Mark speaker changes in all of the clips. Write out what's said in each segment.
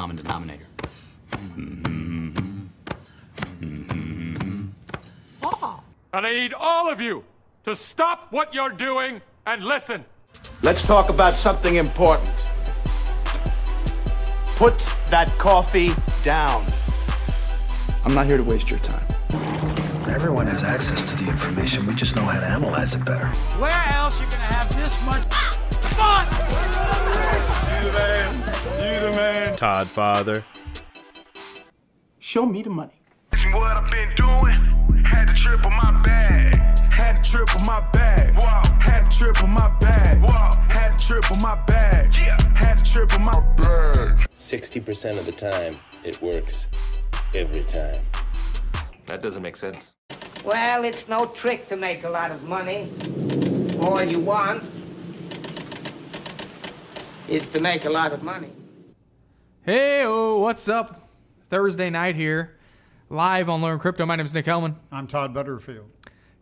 Speaker 1: common denominator.
Speaker 2: And I need all of you to stop what you're doing and listen.
Speaker 3: Let's talk about something important. Put that coffee down.
Speaker 4: I'm not here to waste your time.
Speaker 5: Everyone has access to the information. We just know how to analyze it better.
Speaker 6: Where else you gonna have this much fun?
Speaker 2: You the man. You the man.
Speaker 7: Todd Father.
Speaker 4: Show me the money.
Speaker 8: What I've been doing. Had to triple my bag. Had to triple my bag. Wow. Had to triple my bag. Wow. Had to triple my bag. Yeah. Had to triple my bag.
Speaker 9: 60% of the time, it works every time.
Speaker 7: That doesn't make sense.
Speaker 10: Well, it's no trick to make a lot of money. All you want is to make a lot of money.
Speaker 11: Hey, what's up? Thursday night here, live on Learn Crypto. My name is Nick Hellman.
Speaker 12: I'm Todd Butterfield.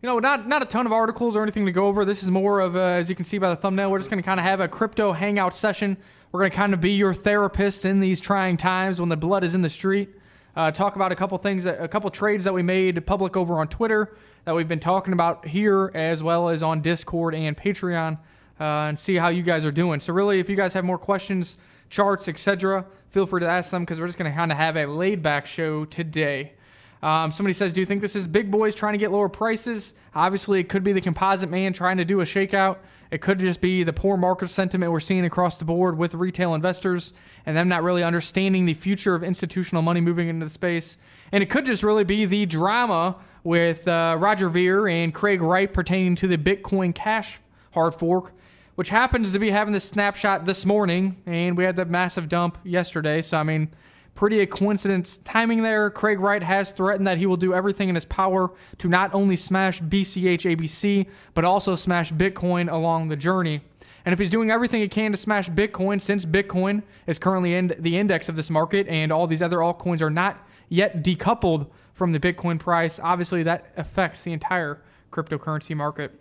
Speaker 11: You know, not a ton of articles or anything to go over. This is more of, as you can see by the thumbnail, we're just going to kind of have a crypto hangout session. We're going to kind of be your therapist in these trying times when the blood is in the street. Talk about a couple things, a couple trades that we made public over on Twitter that we've been talking about here, as well as on Discord and Patreon, and see how you guys are doing. So really, if you guys have more questions, charts, etc., feel free to ask them, because we're just going to kind of have a laid-back show today. Somebody says, do you think this is big boys trying to get lower prices? Obviously, it could be the composite man trying to do a shakeout. It could just be the poor market sentiment we're seeing across the board with retail investors and them not really understanding the future of institutional money moving into the space. And it could just really be the drama with Roger Ver and Craig Wright pertaining to the Bitcoin Cash hard fork, which happens to be having this snapshot this morning, and we had the massive dump yesterday. So, I mean, pretty a coincidence timing there. Craig Wright has threatened that he will do everything in his power to not only smash BCH ABC, but also smash Bitcoin along the journey. And if he's doing everything he can to smash Bitcoin, since Bitcoin is currently in the index of this market and all these other altcoins are not yet decoupled from the Bitcoin price, obviously that affects the entire cryptocurrency market.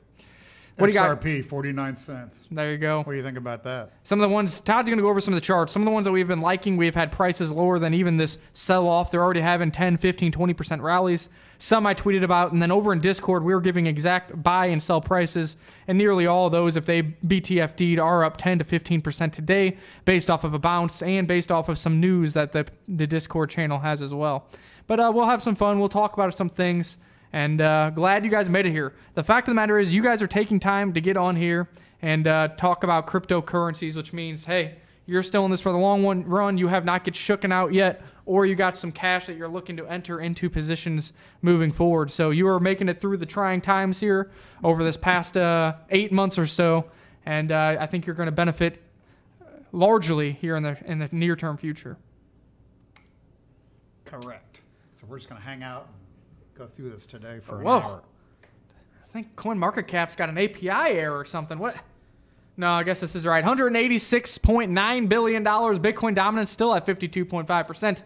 Speaker 11: What do you got?
Speaker 12: XRP, 49 cents.
Speaker 11: There you go.
Speaker 12: What do you think about that?
Speaker 11: Some of the ones, Todd's going to go over some of the charts. Some of the ones that we've been liking, we've had prices lower than even this sell-off. They're already having 10, 15, 20% rallies. Some I tweeted about. And then over in Discord, we were giving exact buy and sell prices. And nearly all of those, if they BTFD'd, are up 10 to 15% today based off of a bounce and based off of some news that the Discord channel has as well. But we'll have some fun. We'll talk about some things. And glad you guys made it here. The fact of the matter is you guys are taking time to get on here and talk about cryptocurrencies, which means, hey, you're still in this for the long run. You have not get shooken out yet, or you got some cash that you're looking to enter into positions moving forward. So you are making it through the trying times here over this past 8 months or so, and I think you're going to benefit largely here in the near-term future.
Speaker 12: Correct. So we're just going to hang out and go through this today for an
Speaker 11: Whoa.
Speaker 12: hour.
Speaker 11: I think CoinMarketCap's got an API error or something. What? No, I guess this is right. $186.9 billion. Bitcoin dominance still at 52.5%.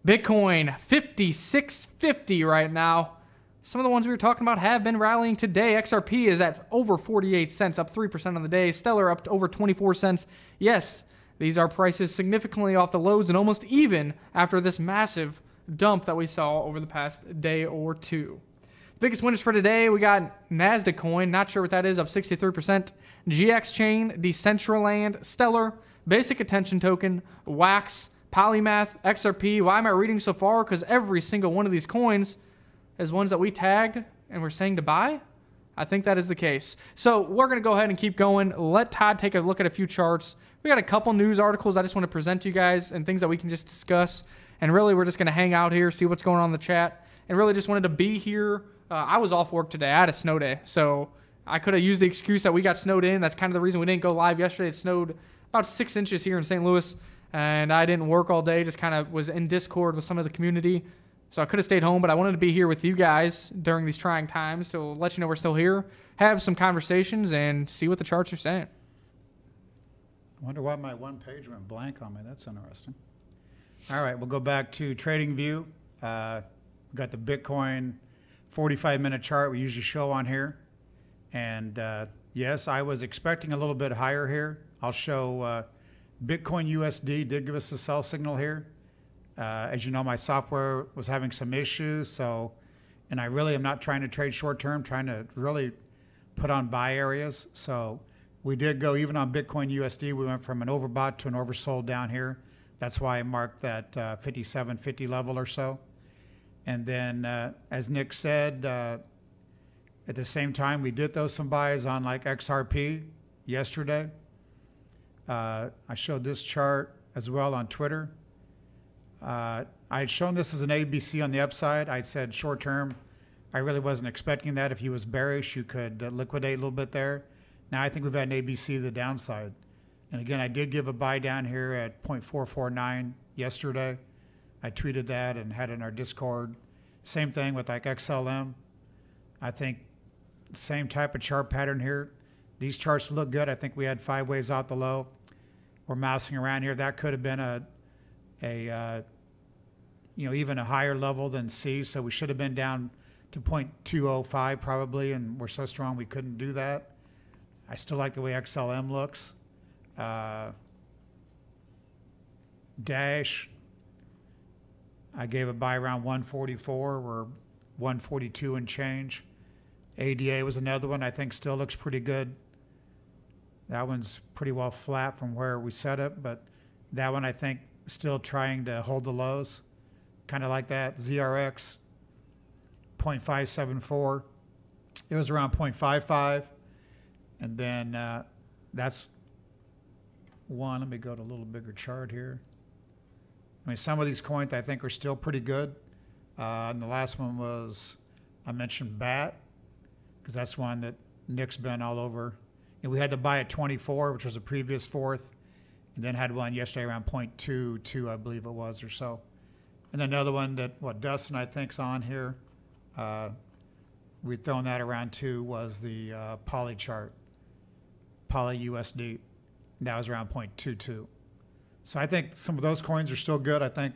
Speaker 11: Bitcoin, 5650 right now. Some of the ones we were talking about have been rallying today. XRP is at over 48 cents, up 3% on the day. Stellar up to over 24 cents. Yes, these are prices significantly off the lows and almost even after this massive dump that we saw over the past day or two. The biggest winners for today, we got Nasdaq coin, not sure what that is, up 63%. GX Chain, Decentraland, Stellar, Basic Attention Token, Wax, Polymath, XRP. Why am I reading so far? Because every single one of these coins is ones that we tagged and we're saying to buy. I think that is the case. So we're going to go ahead and keep going. Let Todd take a look at a few charts. We got a couple news articles I just want to present to you guys and things that we can just discuss. And really, we're just going to hang out here, see what's going on in the chat, and really just wanted to be here. I was off work today. I had a snow day, so I could have used the excuse that we got snowed in. That's kind of the reason we didn't go live yesterday. It snowed about 6 inches here in St. Louis, and I didn't work all day, just kind of was in Discord with some of the community. So I could have stayed home, but I wanted to be here with you guys during these trying times to let you know we're still here, have some conversations, and see what the charts are saying.
Speaker 12: I wonder why my one page went blank on me. That's interesting. All right, we'll go back to TradingView. We got the Bitcoin 45-minute chart we usually show on here. And yes, I was expecting a little bit higher here. I'll show Bitcoin USD did give us a sell signal here. As you know, my software was having some issues, and I really am not trying to trade short term, trying to really put on buy areas. So we did go even on Bitcoin USD. We went from an overbought to an oversold down here. That's why I marked that 57.50 level or so. And then, as Nick said, at the same time, we did throw some buys on like XRP yesterday. I showed this chart as well on Twitter. I had shown this as an ABC on the upside. I said short term, I really wasn't expecting that. If he was bearish, you could liquidate a little bit there. Now I think we've had an ABC to the downside. And again, I did give a buy down here at 0.449 yesterday. I tweeted that and had it in our Discord. Same thing with like XLM. I think same type of chart pattern here. These charts look good. I think we had 5 waves out the low. We're mousing around here. That could have been even a higher level than C. So we should have been down to 0.205 probably, and we're so strong we couldn't do that. I still like the way XLM looks. Dash, I gave a buy around 144. We're 142 and change. ADA was another one I think still looks pretty good. That one's pretty well flat from where we set it, but that one I think still trying to hold the lows. Kind of like that. ZRX, 0.574. It was around 0.55. And then that's one. Let me go to a little bigger chart here. I mean, some of these coins I think are still pretty good. And the last one was, I mentioned BAT, because that's one that Nick's been all over. And we had to buy at 24, which was the previous fourth, and then had one yesterday around 0.22, I believe it was, or so. And then another one that, Dustin I think's on here, we'd thrown that around too, was the Poly chart, Poly USD. That was around 0.22. So I think some of those coins are still good. I think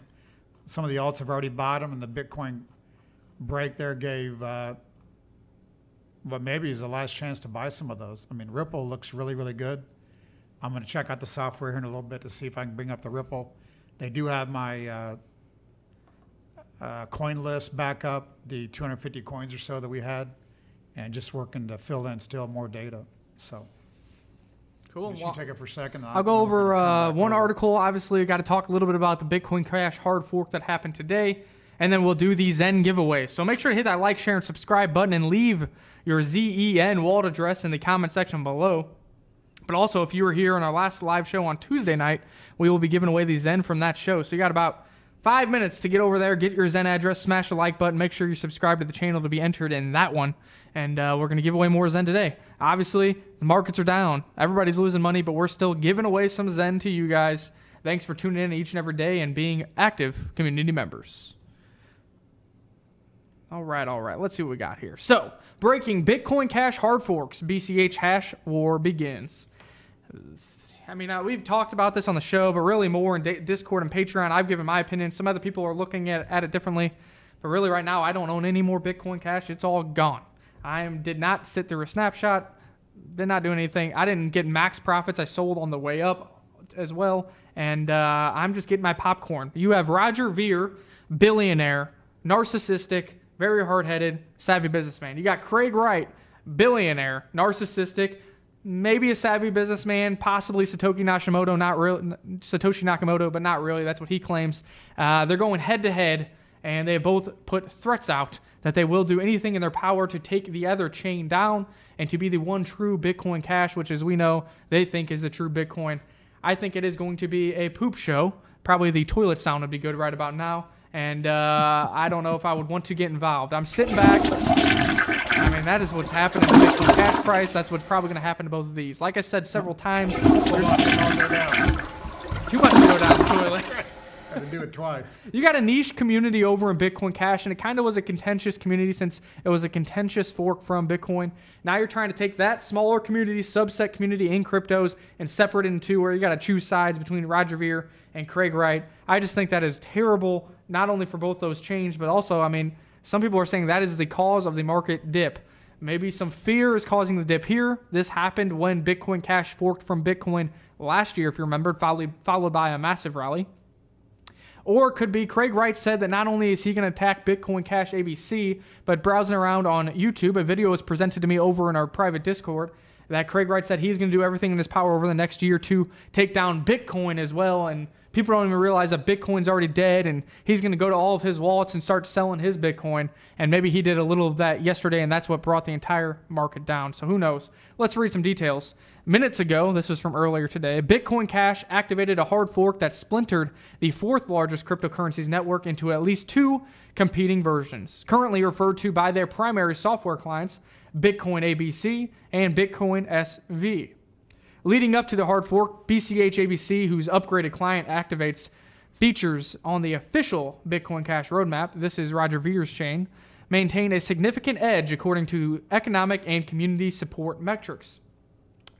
Speaker 12: some of the alts have already bottomed, and the Bitcoin break there gave what maybe is the last chance to buy some of those. I mean, Ripple looks really, really good. I'm going to check out the software here in a little bit to see if I can bring up the Ripple. They do have my coin list back up, the 250 coins or so that we had, and just working to fill in still more data. So
Speaker 11: cool.
Speaker 12: You should take it for a second.
Speaker 11: I'll go over one article. Obviously, I got to talk a little bit about the Bitcoin Cash hard fork that happened today, and then we'll do the ZEN giveaway. So make sure to hit that like, share, and subscribe button, and leave your ZEN wallet address in the comment section below. But also, if you were here on our last live show on Tuesday night, we will be giving away the ZEN from that show. So you got about 5 minutes to get over there, get your ZEN address, smash the like button, make sure you subscribe to the channel to be entered in that one. And we're going to give away more ZEN today. Obviously, the markets are down. Everybody's losing money, but we're still giving away some ZEN to you guys. Thanks for tuning in each and every day and being active community members. All right. Let's see what we got here. So, breaking Bitcoin Cash hard forks. BCH hash war begins. I mean, we've talked about this on the show, but really more in Discord and Patreon. I've given my opinion. Some other people are looking at it differently. But really right now, I don't own any more Bitcoin Cash. It's all gone. I did not sit through a snapshot. Did not do anything. I didn't get max profits. I sold on the way up as well. And I'm just getting my popcorn. You have Roger Ver, billionaire, narcissistic, very hard-headed, savvy businessman. You got Craig Wright, billionaire, narcissistic, maybe a savvy businessman, possibly Satoshi Nakamoto, but not really. That's what he claims. They're going head-to-head, and they both put threats out that they will do anything in their power to take the other chain down and to be the one true Bitcoin Cash, which, as we know, they think is the true Bitcoin. I think it is going to be a poop show. Probably the toilet sound would be good right about now. And I don't know if I would want to get involved. I'm sitting back. I mean, that is what's happening to the Bitcoin Cash price. That's what's probably going to happen to both of these. Like I said several times, too much to go down the toilet.
Speaker 12: Had to do it twice.
Speaker 11: You got a niche community over in Bitcoin Cash, and it kind of was a contentious community since it was a contentious fork from Bitcoin. Now you're trying to take that smaller community, subset community in cryptos, and separate it into where you got to choose sides between Roger Ver and Craig Wright. I just think that is terrible, not only for both those chains, but also, I mean, some people are saying that is the cause of the market dip. Maybe some fear is causing the dip here. This happened when Bitcoin Cash forked from Bitcoin last year, if you remember, followed by a massive rally. Or it could be Craig Wright said that not only is he going to attack Bitcoin Cash ABC, but browsing around on YouTube, a video was presented to me over in our private Discord that Craig Wright said he's going to do everything in his power over the next year to take down Bitcoin as well. And people don't even realize that Bitcoin's already dead, and he's going to go to all of his wallets and start selling his Bitcoin. And maybe he did a little of that yesterday, and that's what brought the entire market down. So who knows? Let's read some details. Minutes ago, this was from earlier today, Bitcoin Cash activated a hard fork that splintered the fourth largest cryptocurrencies network into at least two competing versions, currently referred to by their primary software clients, Bitcoin ABC and Bitcoin SV. Leading up to the hard fork, BCH ABC, whose upgraded client activates features on the official Bitcoin Cash roadmap, this is Roger Ver's chain, maintained a significant edge according to economic and community support metrics.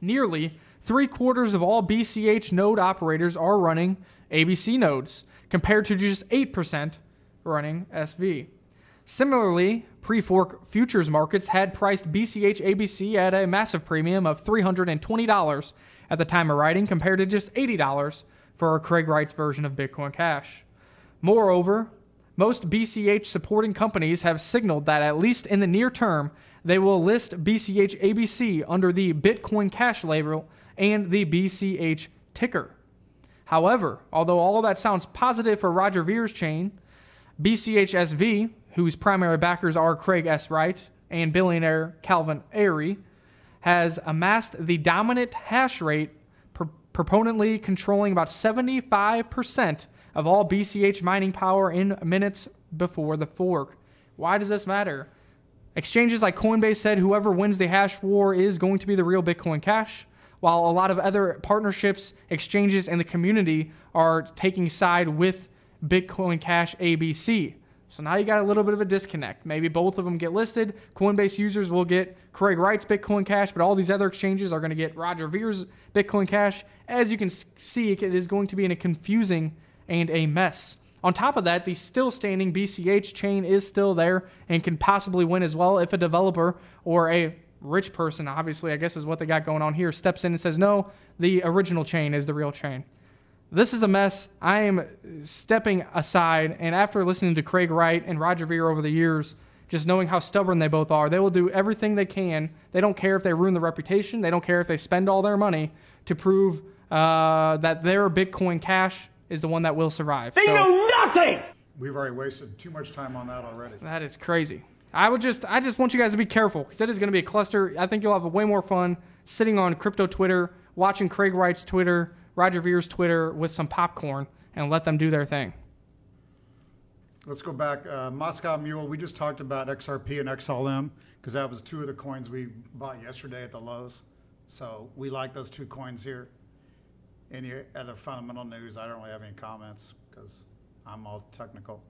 Speaker 11: Nearly 3/4 of all BCH node operators are running ABC nodes, compared to just 8% running SV. Similarly, pre-fork futures markets had priced BCH ABC at a massive premium of $320 at the time of writing, compared to just $80 for Craig Wright's version of Bitcoin Cash. Moreover, most BCH supporting companies have signaled that at least in the near term, they will list BCH ABC under the Bitcoin Cash label and the BCH ticker. However, although all of that sounds positive for Roger Ver's chain, BCH SV, whose primary backers are Craig S. Wright and billionaire Calvin Airy, has amassed the dominant hash rate, proponently controlling about 75% of all BCH mining power in minutes before the fork. Why does this matter? Exchanges like Coinbase said whoever wins the hash war is going to be the real Bitcoin Cash, while a lot of other partnerships, exchanges, and the community are taking side with Bitcoin Cash ABC. So now you got a little bit of a disconnect. Maybe both of them get listed. Coinbase users will get Craig Wright's Bitcoin Cash, but all these other exchanges are going to get Roger Ver's Bitcoin Cash. As you can see, it is going to be in a confusing and a mess. On top of that, the still standing BCH chain is still there and can possibly win as well if a developer or a rich person, obviously I guess is what they got going on here, steps in and says, no, the original chain is the real chain. This is a mess. I am stepping aside, and after listening to Craig Wright and Roger Ver over the years, just knowing how stubborn they both are, they will do everything they can. They don't care if they ruin the reputation. They don't care if they spend all their money to prove that their Bitcoin Cash is the one that will survive.
Speaker 6: They know nothing!
Speaker 12: We've already wasted too much time on that already.
Speaker 11: That is crazy. I just want you guys to be careful, because it is going to be a cluster. I think you'll have way more fun sitting on crypto Twitter, watching Craig Wright's Twitter, Roger Ver's Twitter with some popcorn, and let them do their thing.
Speaker 12: Let's go back. Moscow Mule, we just talked about XRP and XLM, because that was two of the coins we bought yesterday at the lows. So we like those two coins here. Any other fundamental news, I don't really have any comments, because I'm all technical.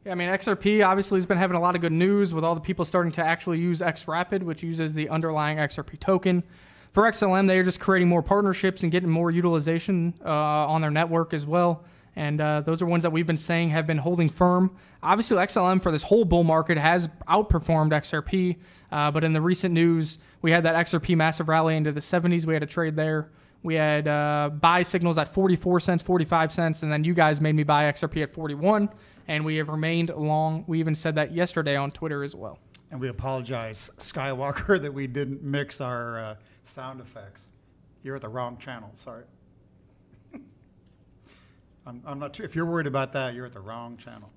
Speaker 11: Yeah, I mean, XRP obviously has been having a lot of good news with all the people starting to actually use XRapid, which uses the underlying XRP token. For XLM, they are just creating more partnerships and getting more utilization on their network as well. And those are ones that we've been saying have been holding firm. Obviously, XLM for this whole bull market has outperformed XRP. But in the recent news, we had that XRP massive rally into the 70s. We had a trade there. We had buy signals at 44 cents, 45 cents, and then you guys made me buy XRP at 41, and we have remained long. We even said that yesterday on Twitter as well.
Speaker 12: And we apologize, Skywalker, that we didn't mix our sound effects. You're at the wrong channel, sorry. I'm not if you're worried about that, you're at the wrong channel.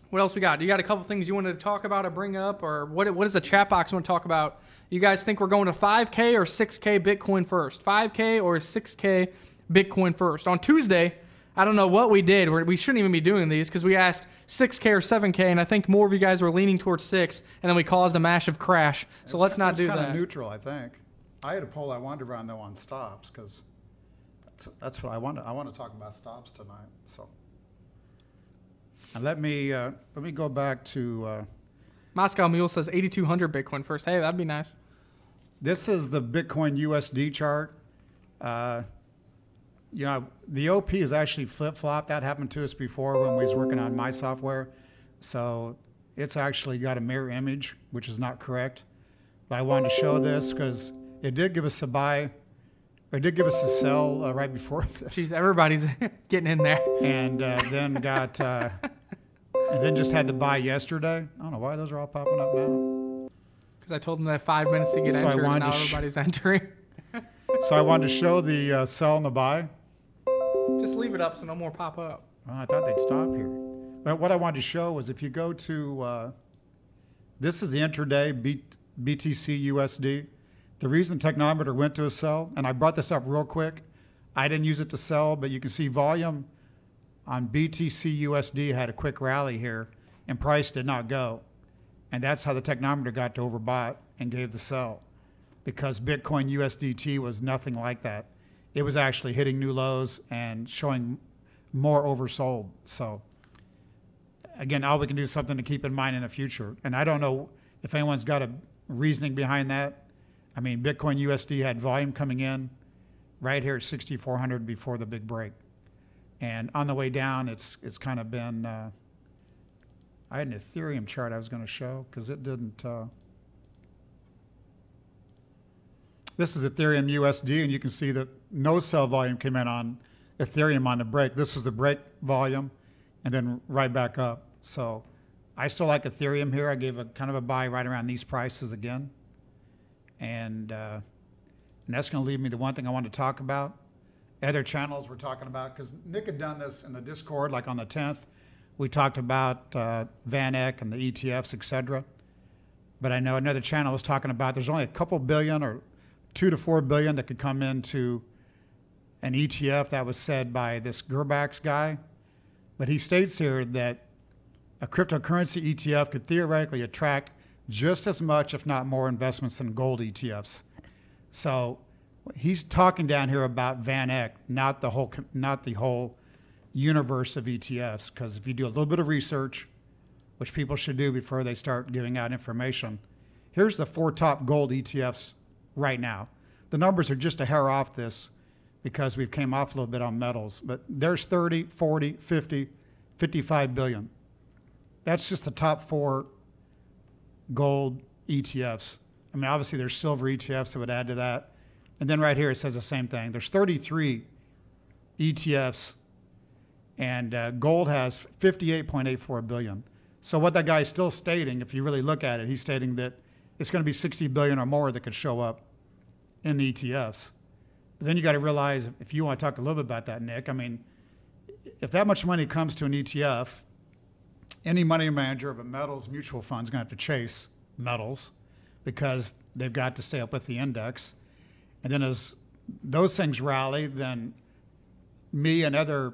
Speaker 11: What else we got? You got a couple things you wanted to talk about or bring up, or what is the chat box want to talk about? You guys think we're going to 5K or 6K Bitcoin first? 5K or 6K Bitcoin first? On Tuesday, I don't know what we did. We shouldn't even be doing these because we asked 6K or 7K, and I think more of you guys were leaning towards 6, and then we caused a massive crash. So let's not do that.
Speaker 12: It's kind of neutral, I think. I had a poll I wanted to run, though, on stops because that's what I want. I want to talk about stops tonight. So, and let me go back to.
Speaker 11: Moscow Mule says 8,200 Bitcoin first. Hey, that'd be nice.
Speaker 12: This is the Bitcoin USD chart. You know, the OP is actually flip-flopped. That happened to us before when we was working on my software. So it's actually got a mirror image, which is not correct. But I wanted to show this because it did give us a buy, or it did give us a sell right before this.
Speaker 11: Jeez, everybody's getting in there.
Speaker 12: And then got, and then just had the buy yesterday. I don't know why those are all popping up now.
Speaker 11: Because I told them they have 5 minutes to get
Speaker 12: So I
Speaker 11: entered, and
Speaker 12: wanted
Speaker 11: now
Speaker 12: to
Speaker 11: everybody's entering.
Speaker 12: So I wanted to show the sell and the buy.
Speaker 11: Just leave it up so no more pop up.
Speaker 12: Well, I thought they'd stop here. But what I wanted to show was if you go to, this is the intraday BTC USD. The reason the technometer went to a sell, and I brought this up real quick, I didn't use it to sell, but you can see volume on BTC USD had a quick rally here, and price did not go. And that's how the technometer got to overbought and gave the sell, because Bitcoin USDT was nothing like that. It was actually hitting new lows and showing more oversold. So again, all we can do is something to keep in mind in the future. And I don't know if anyone's got a reasoning behind that. I mean, Bitcoin USD had volume coming in right here at 6,400 before the big break. And on the way down, it's kind of been, I had an Ethereum chart I was going to show because it didn't, this is Ethereum USD, and you can see that no sell volume came in on Ethereum on the break. This was the break volume, and then right back up. So I still like Ethereum here. I gave a kind of a buy right around these prices again. And that's going to lead me to one thing I want to talk about. Other channels we're talking about, because Nick had done this in the Discord, like on the 10th. We talked about Van Eck and the ETFs, etc. But I know another channel was talking about there's only a couple billion or 2 to 4 billion that could come into an ETF. That was said by this Gerbax guy. But he states here that a cryptocurrency ETF could theoretically attract just as much, if not more, investments than gold ETFs. So he's talking down here about Van Eck, not the whole universe of ETFs. Because if you do a little bit of research, which people should do before they start giving out information, here's the 4 top gold ETFs right now. The numbers are just a hair off this because we've came off a little bit on metals, but there's 30, 40, 50, 55 billion. That's just the top 4 gold ETFs. I mean, obviously there's silver ETFs that would add to that. And then right here it says the same thing. There's 33 ETFs, and gold has 58.84 billion. So what that guy is still stating, if you really look at it, he's stating that it's going to be 60 billion or more that could show up in ETFs. But then you got to realize, if you want to talk a little bit about that, Nick, I mean, if that much money comes to an ETF, any money manager of a metals mutual fund is going to have to chase metals because they've got to stay up with the index. And then as those things rally, then me and other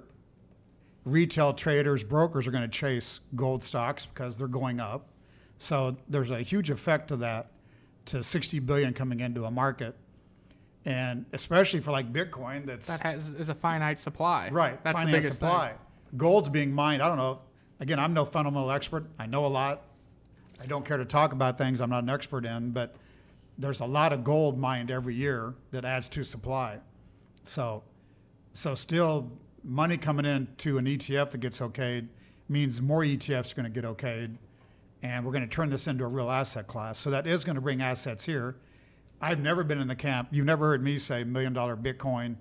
Speaker 12: retail traders, brokers are going to chase gold stocks because they're going up. So there's a huge effect to that, to 60 billion coming into a market. And especially for like Bitcoin, is a
Speaker 11: finite supply.
Speaker 12: Right,
Speaker 11: that's
Speaker 12: finite
Speaker 11: the biggest
Speaker 12: supply.
Speaker 11: thing.
Speaker 12: Gold's being mined. I don't know. Again, I'm no fundamental expert. I know a lot. I don't care to talk about things I'm not an expert in, but there's a lot of gold mined every year that adds to supply. So still money coming into an ETF that gets okayed means more ETFs are going to get okayed, and we're going to turn this into a real asset class. So that is going to bring assets here. I've never been in the camp. You've never heard me say $1 million Bitcoin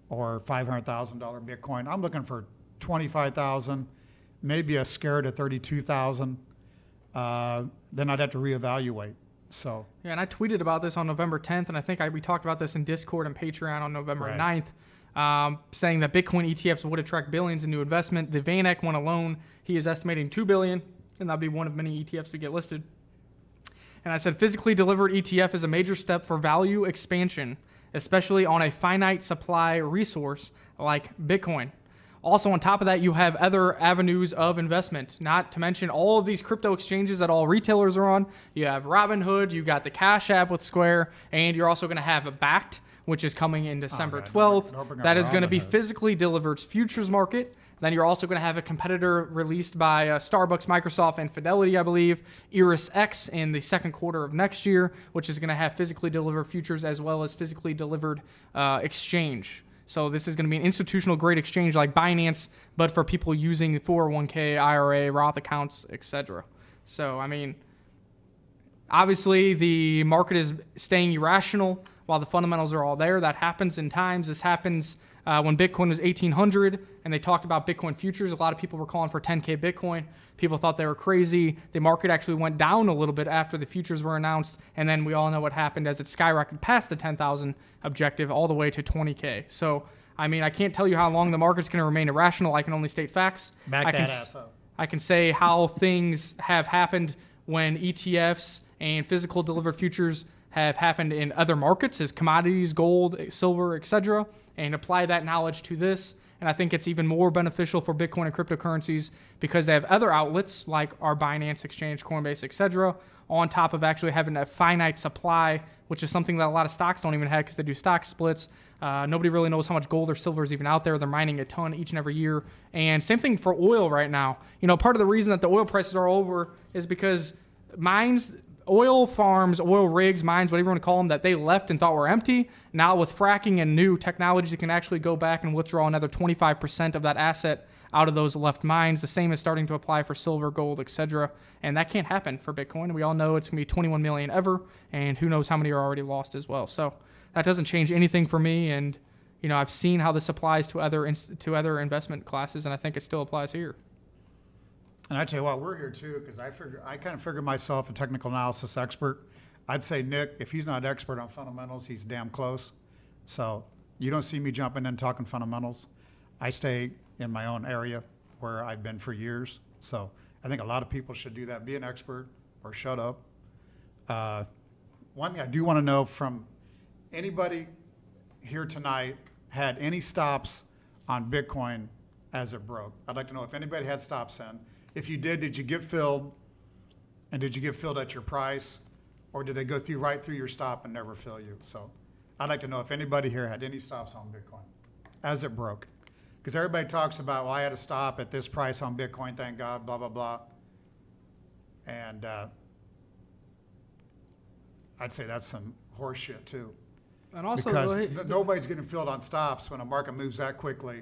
Speaker 12: or $500,000 Bitcoin. I'm looking for 25,000, maybe a scare to 32,000. Then I'd have to reevaluate. So
Speaker 11: yeah, and I tweeted about this on November 10th, and I think we talked about this in Discord and Patreon on November 9th, saying that Bitcoin ETFs would attract billions in new investment. The Van Eck one alone, he is estimating $2 billion, and that'll be one of many ETFs to get listed. And I said physically delivered ETF is a major step for value expansion, especially on a finite supply resource like Bitcoin. Also, on top of that, you have other avenues of investment, not to mention all of these crypto exchanges that all retailers are on. You have Robinhood, you got the Cash App with Square, and you're also going to have a Bakkt, which is coming in December 12th. That is going to be physically delivered futures market. Then you're also going to have a competitor released by Starbucks, Microsoft, and Fidelity, I believe, ErisX in the second quarter of next year, which is going to have physically delivered futures as well as physically delivered exchange. So this is going to be an institutional grade exchange like Binance, but for people using 401k, IRA, Roth accounts, etc. So, I mean, obviously the market is staying irrational while the fundamentals are all there. That happens in times. This happens when Bitcoin was 1,800 and they talked about Bitcoin futures. A lot of people were calling for 10K Bitcoin. People thought they were crazy. The market actually went down a little bit after the futures were announced, and then we all know what happened as it skyrocketed past the 10,000 objective all the way to 20K. So, I mean, I can't tell you how long the market's going to remain irrational. I can only state facts.
Speaker 12: Back that ass up.
Speaker 11: I can say how things have happened when ETFs and physical delivered futures have happened in other markets as commodities, gold, silver, etc., and apply that knowledge to this. And I think it's even more beneficial for Bitcoin and cryptocurrencies because they have other outlets like our Binance exchange, Coinbase, etc., on top of actually having a finite supply, which is something that a lot of stocks don't even have because they do stock splits. Nobody really knows how much gold or silver is even out there. They're mining a ton each and every year. And same thing for oil right now. You know, part of the reason that the oil prices are over is because mines, oil farms, oil rigs, mines, whatever you want to call them, that they left and thought were empty. Now with fracking and new technology, they can actually go back and withdraw another 25% of that asset out of those left mines. The same is starting to apply for silver, gold, etc. And that can't happen for Bitcoin. We all know it's going to be 21 million ever, and who knows how many are already lost as well. So that doesn't change anything for me. And, you know, I've seen how this applies to other investment classes, and I think it still applies here.
Speaker 12: And I tell you what, we're here too because I kind of figure myself a technical analysis expert. I'd say Nick, if he's not an expert on fundamentals, he's damn close. So you don't see me jumping in talking fundamentals. I stay in my own area where I've been for years. So I think a lot of people should do that. Be an expert or shut up. One thing I do want to know from anybody here tonight had any stops on Bitcoin as it broke. I'd like to know if anybody had stops in. If you did you get filled? And did you get filled at your price? Or did they go right through your stop and never fill you? So I'd like to know if anybody here had any stops on Bitcoin as it broke. Because everybody talks about, well, I had a stop at this price on Bitcoin, thank God, blah, blah, blah. And I'd say that's some horse shit too.
Speaker 11: And also,
Speaker 12: because nobody's getting filled on stops when a market moves that quickly.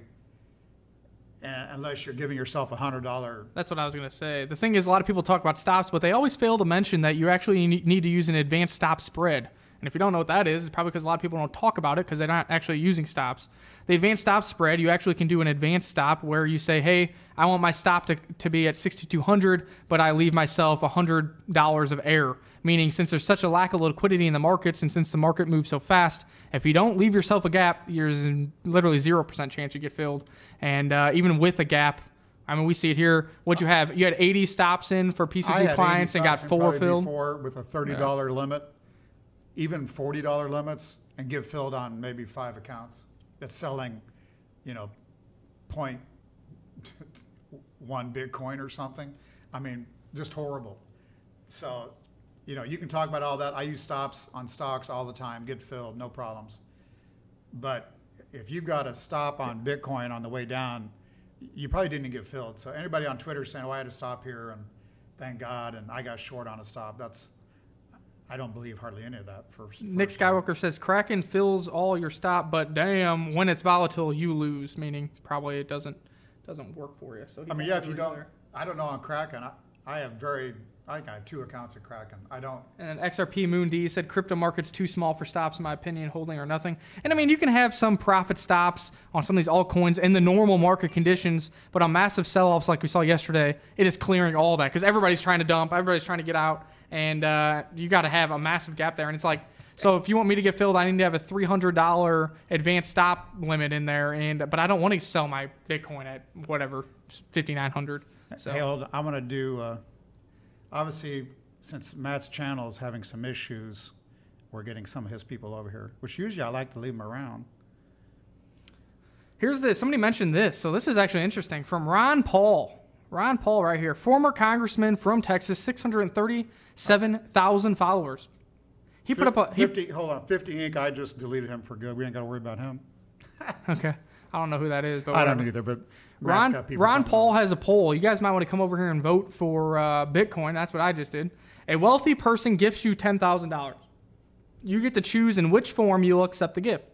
Speaker 12: And unless you're giving yourself $100.
Speaker 11: That's what I was going to say. The thing is, a lot of people talk about stops, but they always fail to mention that you actually need to use an advanced stop spread. And if you don't know what that is, it's probably because a lot of people don't talk about it because they're not actually using stops. The advanced stop spread, you actually can do an advanced stop where you say, hey, I want my stop to be at 6,200, but I leave myself $100 of error. Meaning, since there's such a lack of liquidity in the markets and since the market moves so fast, if you don't leave yourself a gap, there's literally 0% chance you get filled. And even with a gap, I mean, we see it here. What'd you have? You had 80 stops in for PCG clients and got 4 filled.
Speaker 12: Before with a $30 limit, even $40 limits, and get filled on maybe 5 accounts. That's selling, you know, 0.1 Bitcoin or something. I mean, just horrible. So, you know, you can talk about all that. I use stops on stocks all the time, get filled, no problems. But if you got a stop on Bitcoin on the way down, you probably didn't get filled. So anybody on Twitter saying, oh, I had to stop here and thank God, and I got short on a stop, I don't believe hardly any of that.
Speaker 11: Nick Skywalker says, Kraken fills all your stop, but damn, when it's volatile, you lose, meaning probably it doesn't work for you. So
Speaker 12: I mean, yeah, if you don't, I don't know on Kraken. I think I have 2 accounts of Kraken. I don't.
Speaker 11: And XRP Moon D said crypto market's too small for stops, in my opinion, holding or nothing. And I mean, you can have some profit stops on some of these altcoins in the normal market conditions, but on massive sell-offs like we saw yesterday, it is clearing all that because everybody's trying to dump, everybody's trying to get out, and you got to have a massive gap there. And it's like, so if you want me to get filled, I need to have a $300 advanced stop limit in there, but I don't want to sell my Bitcoin at whatever, 5,900. So.
Speaker 12: Hey, hold on. I want to do. Obviously, since Matt's channel is having some issues, we're getting some of his people over here, which usually I like to leave them around.
Speaker 11: Here's this. Somebody mentioned this. So this is actually interesting. From Ron Paul. Ron Paul right here. Former congressman from Texas, 637,000 followers. He put up a...
Speaker 12: 50 Inc. I just deleted him for good. We ain't got to worry about him.
Speaker 11: Okay. I don't know who that is. But
Speaker 12: I don't either, but
Speaker 11: Ron Paul has a poll. You guys might want to come over here and vote for Bitcoin. That's what I just did. A wealthy person gifts you $10,000. You get to choose in which form you'll accept the gift.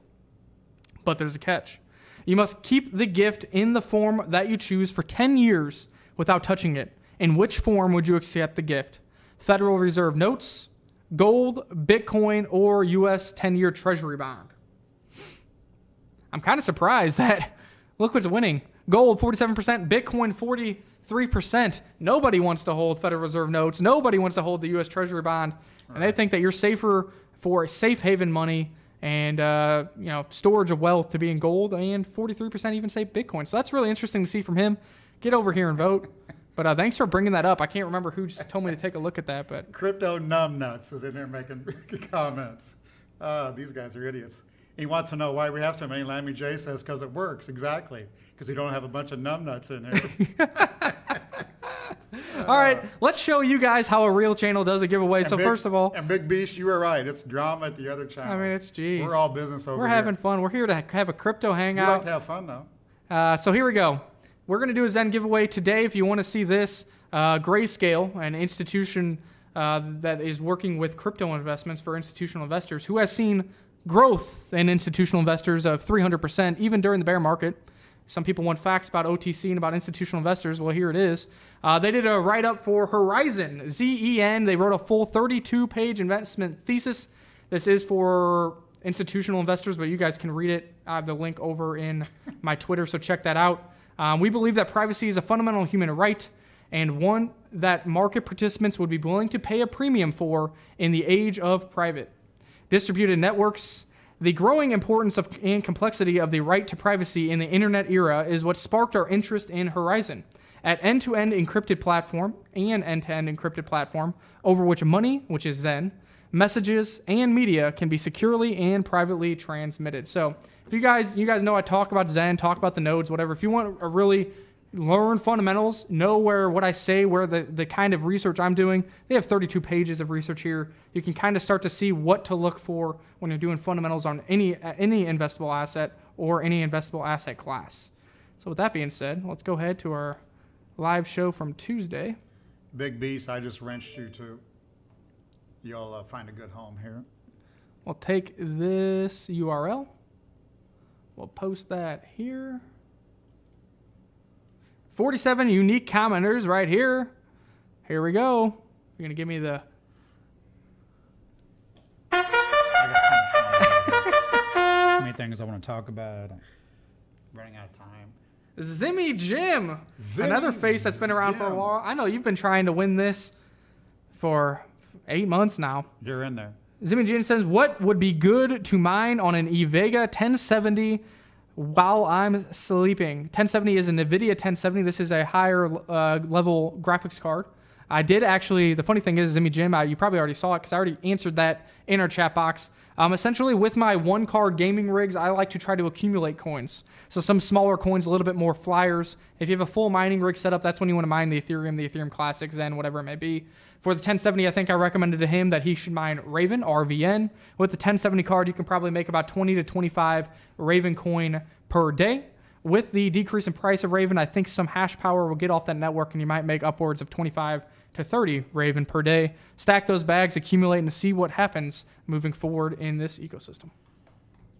Speaker 11: But there's a catch. You must keep the gift in the form that you choose for 10 years without touching it. In which form would you accept the gift? Federal Reserve notes, gold, Bitcoin, or U.S. 10-year Treasury bond? I'm kind of surprised that, look what's winning. Gold, 47%, Bitcoin, 43%. Nobody wants to hold Federal Reserve notes. Nobody wants to hold the U.S. Treasury bond. And they think that you're safer for safe haven money and storage of wealth to be in gold, and 43% even say Bitcoin. So that's really interesting to see from him. Get over here and vote. But thanks for bringing that up. I can't remember who just told me to take a look at that. But
Speaker 12: Crypto Numbnuts is in there making comments. These guys are idiots. He wants to know why we have so many. Lammy J says because it works. Exactly. Because we don't have a bunch of numbnuts in here.
Speaker 11: All right, let's show you guys how a real channel does a giveaway. So first of all,
Speaker 12: and Big Beast, you were right. It's drama at the other channel.
Speaker 11: I mean, it's geez.
Speaker 12: We're all business over here.
Speaker 11: We're having fun. We're here to have a crypto hangout.
Speaker 12: We like to have fun though.
Speaker 11: So here we go. We're going to do a ZEN giveaway today. If you want to see this, Grayscale, an institution that is working with crypto investments for institutional investors, who has seen growth in institutional investors of 300% even during the bear market. Some people want facts about OTC and about institutional investors. Well, here it is. They did a write-up for Horizon, ZEN. They wrote a full 32-page investment thesis. This is for institutional investors, but you guys can read it. I have the link over in my Twitter, so check that out. We believe that privacy is a fundamental human right and one that market participants would be willing to pay a premium for in the age of private distributed networks. The growing importance of and complexity of the right to privacy in the internet era is what sparked our interest in Horizon, an end-to-end encrypted platform over which money, which is ZEN, messages, and media can be securely and privately transmitted. So if you guys know I talk about ZEN, talk about the nodes, whatever. If you want to really learn fundamentals, know where what I say, where the kind of research I'm doing, they have 32 pages of research here. You can kind of start to see what to look for when you're doing fundamentals on any investable asset or any investable asset class. So with that being said, let's go ahead to our live show from Tuesday.
Speaker 12: Big Beast, I just wrenched you too. You'll find a good home here.
Speaker 11: We'll take this URL. We'll post that here. 47 unique commenters right here. Here we go. You're going to give me the...
Speaker 12: Too many things I want to talk about. I'm running out of time.
Speaker 11: Zimmy Jim. Another face that's been around for a while. I know you've been trying to win this for 8 months now.
Speaker 12: You're in there.
Speaker 11: Zimmy Jim says, what would be good to mine on an eVega 1070 while I'm sleeping? 1070 is an NVIDIA 1070. This is a higher level graphics card. I did actually, the funny thing is, Zimmy Jim, you probably already saw it because I already answered that in our chat box. Essentially, with my one-card gaming rigs, I like to try to accumulate coins. So some smaller coins, a little bit more flyers. If you have a full mining rig set up, that's when you want to mine the Ethereum Classic, ZEN, whatever it may be. For the 1070, I think I recommended to him that he should mine Raven, RVN. With the 1070 card, you can probably make about 20 to 25 Raven coin per day. With the decrease in price of Raven, I think some hash power will get off that network, and you might make upwards of 25 to 30 Raven per day. Stack those bags, accumulate, and see what happens moving forward in this ecosystem.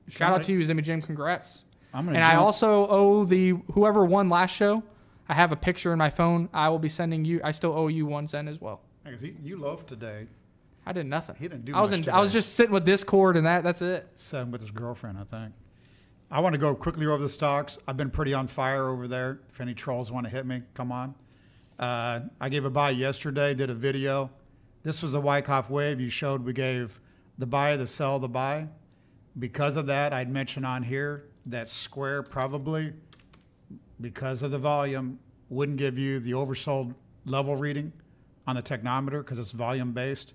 Speaker 11: Shout out to you, Zimmy Jim. Congrats. I also owe whoever won last show, I have a picture in my phone. I will be sending you. I still owe you one ZEN as well.
Speaker 12: You loafed today.
Speaker 11: I did nothing.
Speaker 12: He didn't do
Speaker 11: much today. I was just sitting with Discord, and that's it.
Speaker 12: Sitting with his girlfriend, I think. I want to go quickly over the stocks. I've been pretty on fire over there. If any trolls want to hit me, come on. I gave a buy yesterday, did a video. This was a Wyckoff wave. You showed we gave the buy, the sell, the buy. Because of that, I'd mention on here that Square probably, because of the volume, wouldn't give you the oversold level reading on the technometer because it's volume based.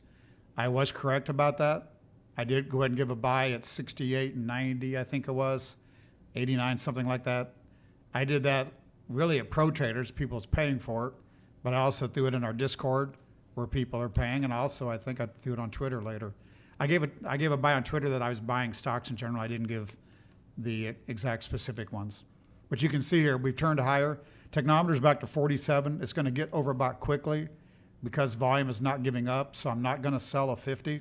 Speaker 12: I was correct about that. I did go ahead and give a buy at 68 and 90, I think it was, 89, something like that. I did that really at Pro Traders, people is paying for it, but I also threw it in our Discord where people are paying, and also I think I threw it on Twitter later. I gave a buy on Twitter that I was buying stocks in general. I didn't give the exact specific ones. But you can see here, we've turned higher. Technometer's back to 47. It's going to get overbought quickly because volume is not giving up, so I'm not going to sell a 50.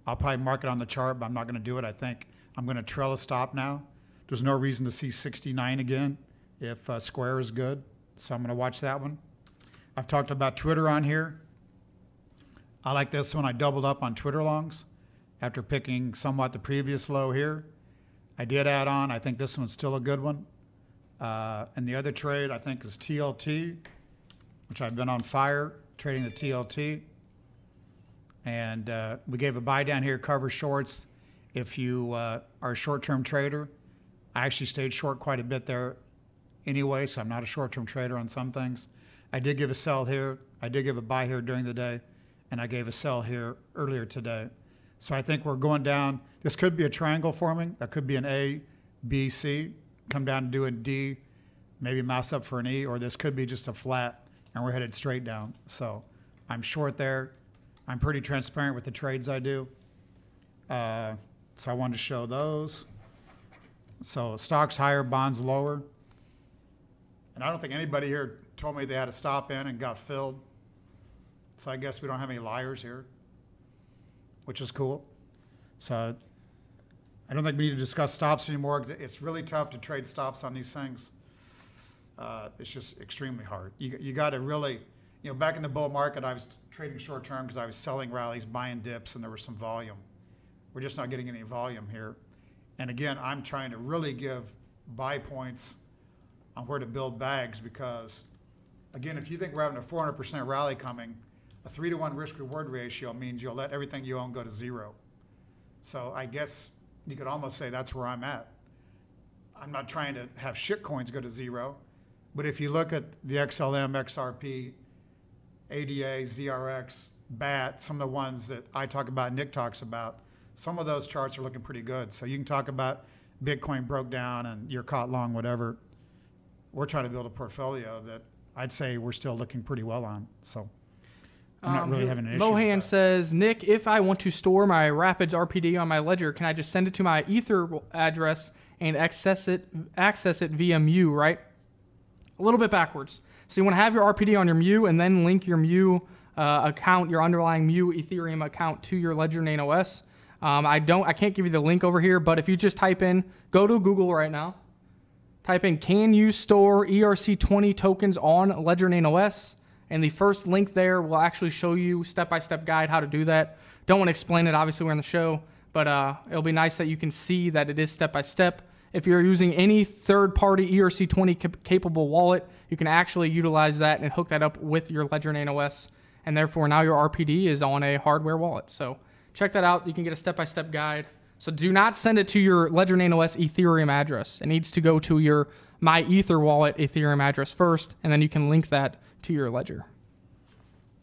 Speaker 12: I'll probably mark it on the chart, but I'm not going to do it. I think I'm going to trail a stop now. There's no reason to see 69 again if Square is good, so I'm going to watch that one. I've talked about Twitter on here. I like this one. I doubled up on Twitter longs after picking somewhat the previous low here. I did add on. I think this one's still a good one. And the other trade I think is TLT, which I've been on fire trading the TLT. And we gave a buy down here, cover shorts. If you are a short-term trader, I actually stayed short quite a bit there anyway, so I'm not a short-term trader on some things. I did give a sell here. I did give a buy here during the day, and I gave a sell here earlier today. So I think we're going down. This could be a triangle forming. That could be an A, B, C. Come down and do a D, maybe mouse up for an E, or this could be just a flat, and we're headed straight down. So I'm short there. I'm pretty transparent with the trades I do. So I wanted to show those. So stocks higher, bonds lower. And I don't think anybody here told me they had a stop in and got filled. So I guess we don't have any liars here, which is cool. So I don't think we need to discuss stops anymore. It's really tough to trade stops on these things. It's just extremely hard. You got to really, back in the bull market, I was trading short term because I was selling rallies, buying dips, and there was some volume. We're just not getting any volume here. And again, I'm trying to really give buy points on where to build bags because, again, if you think we're having a 400% rally coming, a 3-to-1 risk-reward ratio means you'll let everything you own go to zero. So I guess you could almost say that's where I'm at. I'm not trying to have shit coins go to zero, but if you look at the XLM, XRP, ADA, ZRX, BAT, some of the ones that I talk about, Nick talks about, some of those charts are looking pretty good. So you can talk about Bitcoin broke down and you're caught long, whatever. We're trying to build a portfolio that I'd say we're still looking pretty well on. So I'm not really having an issue with
Speaker 11: Mohan
Speaker 12: that.
Speaker 11: says, Nick, if I want to store my Rapids RPD on my ledger, can I just send it to my Ether address and access it via Mu, right? A little bit backwards. So you want to have your RPD on your Mu and then link your Mu account, your underlying Mu Ethereum account to your Ledger Nano S. I can't give you the link over here, but if you just type in, go to Google right now, type in, can you store ERC20 tokens on Ledger Nano S? And the first link there will actually show you step-by-step guide how to do that. Don't want to explain it, obviously we're on the show, but it'll be nice that you can see that it is step-by-step. If you're using any third-party ERC20 capable wallet, you can actually utilize that and hook that up with your Ledger Nano S, and therefore now your RPD is on a hardware wallet. So check that out. You can get a step-by-step guide. So do not send it to your Ledger Nano S Ethereum address. It needs to go to your My Ether wallet Ethereum address first, and then you can link that to your Ledger.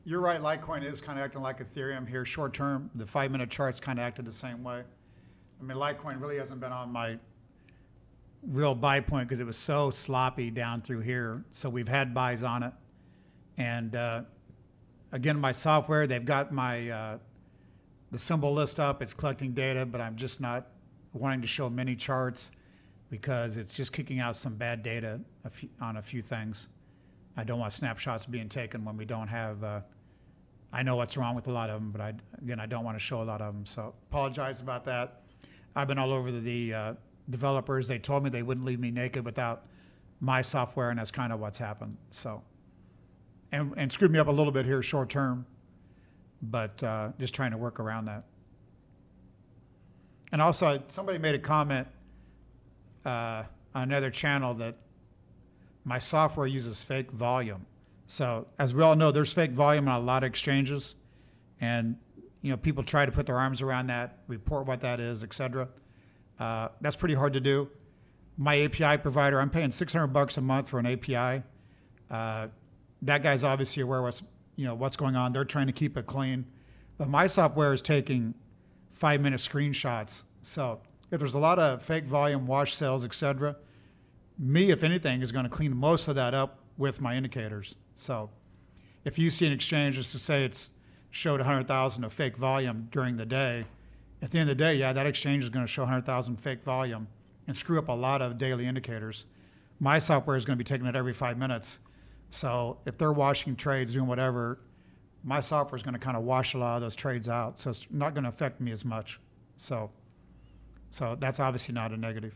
Speaker 12: You're right. Litecoin is kind of acting like Ethereum here short term. The 5-minute charts kind of acted the same way. I mean, Litecoin really hasn't been on my real buy point because it was so sloppy down through here. So we've had buys on it. And again, my software, they've got my the symbol list up. It's collecting data, but I'm just not wanting to show many charts because it's just kicking out some bad data on a few things. I don't want snapshots being taken when we don't have, I know what's wrong with a lot of them, but I don't want to show a lot of them. So apologize about that. I've been all over the developers. They told me they wouldn't leave me naked without my software, and that's kind of what's happened. So, and screwed me up a little bit here short term, but just trying to work around that. And also, somebody made a comment on another channel that my software uses fake volume. So as we all know, there's fake volume on a lot of exchanges, and people try to put their arms around that, report what that is, etc. That's pretty hard to do. My API provider, I'm paying $600 a month for an API. That guy's obviously aware what's going on. They're trying to keep it clean, but my software is taking 5-minute screenshots. So if there's a lot of fake volume, wash sales, etc., me, if anything, is going to clean most of that up with my indicators. So if you see an exchange, just to say it's showed 100,000 of fake volume during the day, at the end of the day, yeah, that exchange is going to show 100,000 fake volume and screw up a lot of daily indicators. My software is going to be taking it every 5 minutes. So if they're washing trades, doing whatever, my software is going to kind of wash a lot of those trades out. So it's not going to affect me as much. So that's obviously not a negative.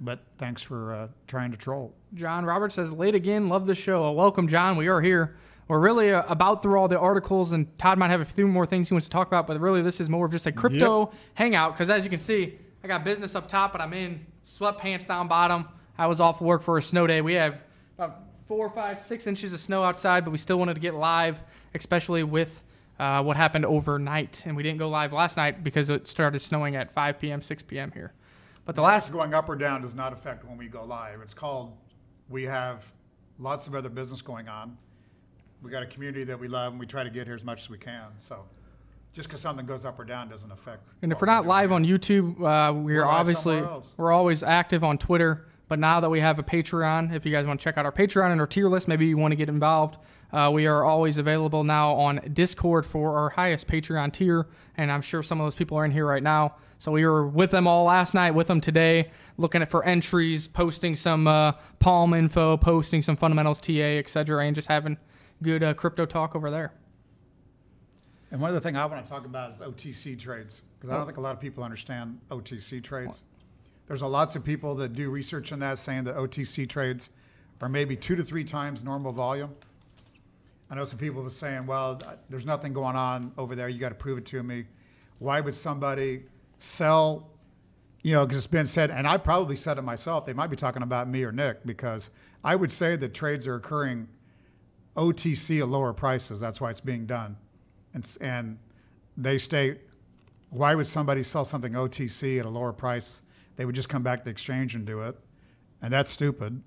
Speaker 12: But thanks for trying to troll.
Speaker 11: John Roberts says, late again, love the show. Welcome, John. We are here. We're really about through all the articles, and Todd might have a few more things he wants to talk about, but really this is more of just a crypto hangout, because as you can see, I got business up top, but I'm in sweatpants down bottom. I was off work for a snow day. We have about 4, 5, 6 inches of snow outside, but we still wanted to get live, especially with what happened overnight. And we didn't go live last night because it started snowing at 5 p.m., 6 p.m. here. But the last...
Speaker 12: Going up or down does not affect when we go live. It's called, we have lots of other business going on. We got a community that we love, and we try to get here as much as we can. So just because something goes up or down doesn't affect.
Speaker 11: And if we're not live on YouTube, we're always active on Twitter. But now that we have a Patreon, if you guys want to check out our Patreon and our tier list, maybe you want to get involved, we are always available now on Discord for our highest Patreon tier. And I'm sure some of those people are in here right now. So we were with them all last night, with them today, looking for entries, posting some Palm info, posting some fundamentals, TA, etc., and just having good crypto talk over there.
Speaker 12: And one other thing I want to talk about is OTC trades, because I don't think a lot of people understand OTC trades. There's lots of people that do research on that, saying that OTC trades are maybe 2 to 3 times normal volume. I know some people were saying, well, there's nothing going on over there. You got to prove it to me. Why would somebody sell, because it's been said, and I probably said it myself, they might be talking about me or Nick, because I would say that trades are occurring OTC at lower prices. That's why it's being done. And they state, why would somebody sell something OTC at a lower price? They would just come back to the exchange and do it. And that's stupid.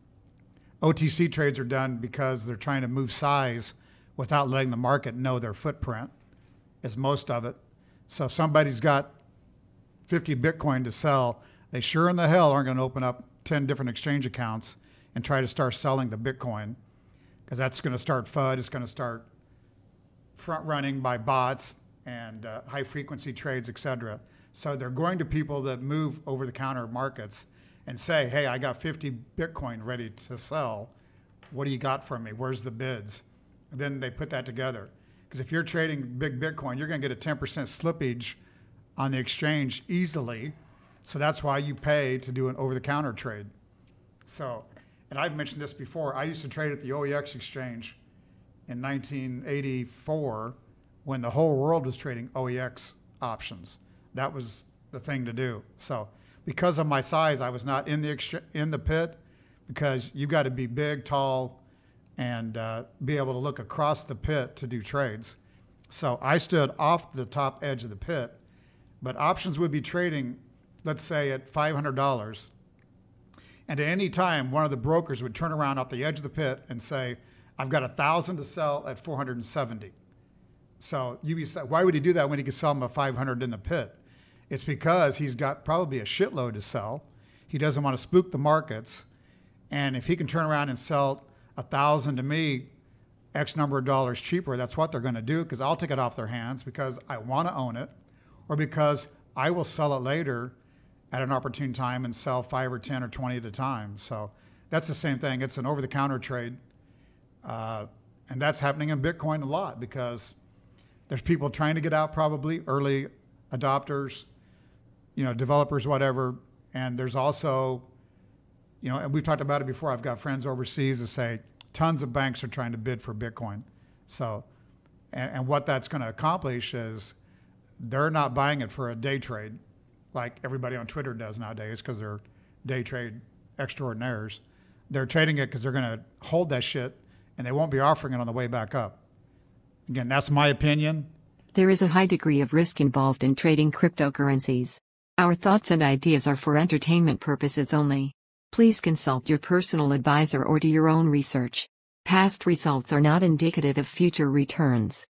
Speaker 12: OTC trades are done because they're trying to move size without letting the market know their footprint, is most of it. So if somebody's got 50 Bitcoin to sell, they sure in the hell aren't going to open up 10 different exchange accounts and try to start selling the Bitcoin, because that's going to start FUD. It's going to start front running by bots and high frequency trades, etc. So they're going to people that move over the counter markets and say, hey, I got 50 Bitcoin ready to sell. What do you got for me? Where's the bids? And then they put that together. Because if you're trading big Bitcoin, you're going to get a 10% slippage on the exchange easily. So that's why you pay to do an over-the-counter trade. So, and I've mentioned this before, I used to trade at the OEX exchange in 1984 when the whole world was trading OEX options. That was the thing to do. So because of my size, I was not in the pit, because you got to be big, tall, and be able to look across the pit to do trades. So I stood off the top edge of the pit, but options would be trading, let's say, at $500. And at any time, one of the brokers would turn around off the edge of the pit and say, I've got 1,000 to sell at 470. So you say, why would he do that when he could sell them at 500 in the pit? It's because he's got probably a shitload to sell. He doesn't want to spook the markets. And if he can turn around and sell 1,000 to me, X number of dollars cheaper, that's what they're going to do, because I'll take it off their hands because I want to own it, or because I will sell it later at an opportune time and sell 5 or 10 or 20 at a time. So that's the same thing. It's an over-the-counter trade. And that's happening in Bitcoin a lot, because there's people trying to get out, probably early adopters, developers, whatever. And there's also, and we've talked about it before, I've got friends overseas that say tons of banks are trying to bid for Bitcoin. So, and what that's going to accomplish is they're not buying it for a day trade like everybody on Twitter does nowadays, because they're day trade extraordinaires. They're trading it because they're going to hold that shit, and they won't be offering it on the way back up. Again, that's my opinion.
Speaker 1: There is a high degree of risk involved in trading cryptocurrencies. Our thoughts and ideas are for entertainment purposes only. Please consult your personal advisor or do your own research. Past results are not indicative of future returns.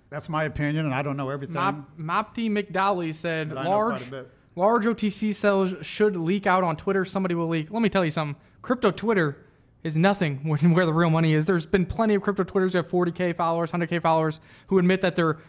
Speaker 12: That's my opinion, and I don't know everything.
Speaker 11: Mopti McDowley said, large OTC sales should leak out on Twitter. Somebody will leak. Let me tell you something. Crypto Twitter is nothing where the real money is. There's been plenty of crypto Twitters who have 40K followers, 100K followers, who admit that they're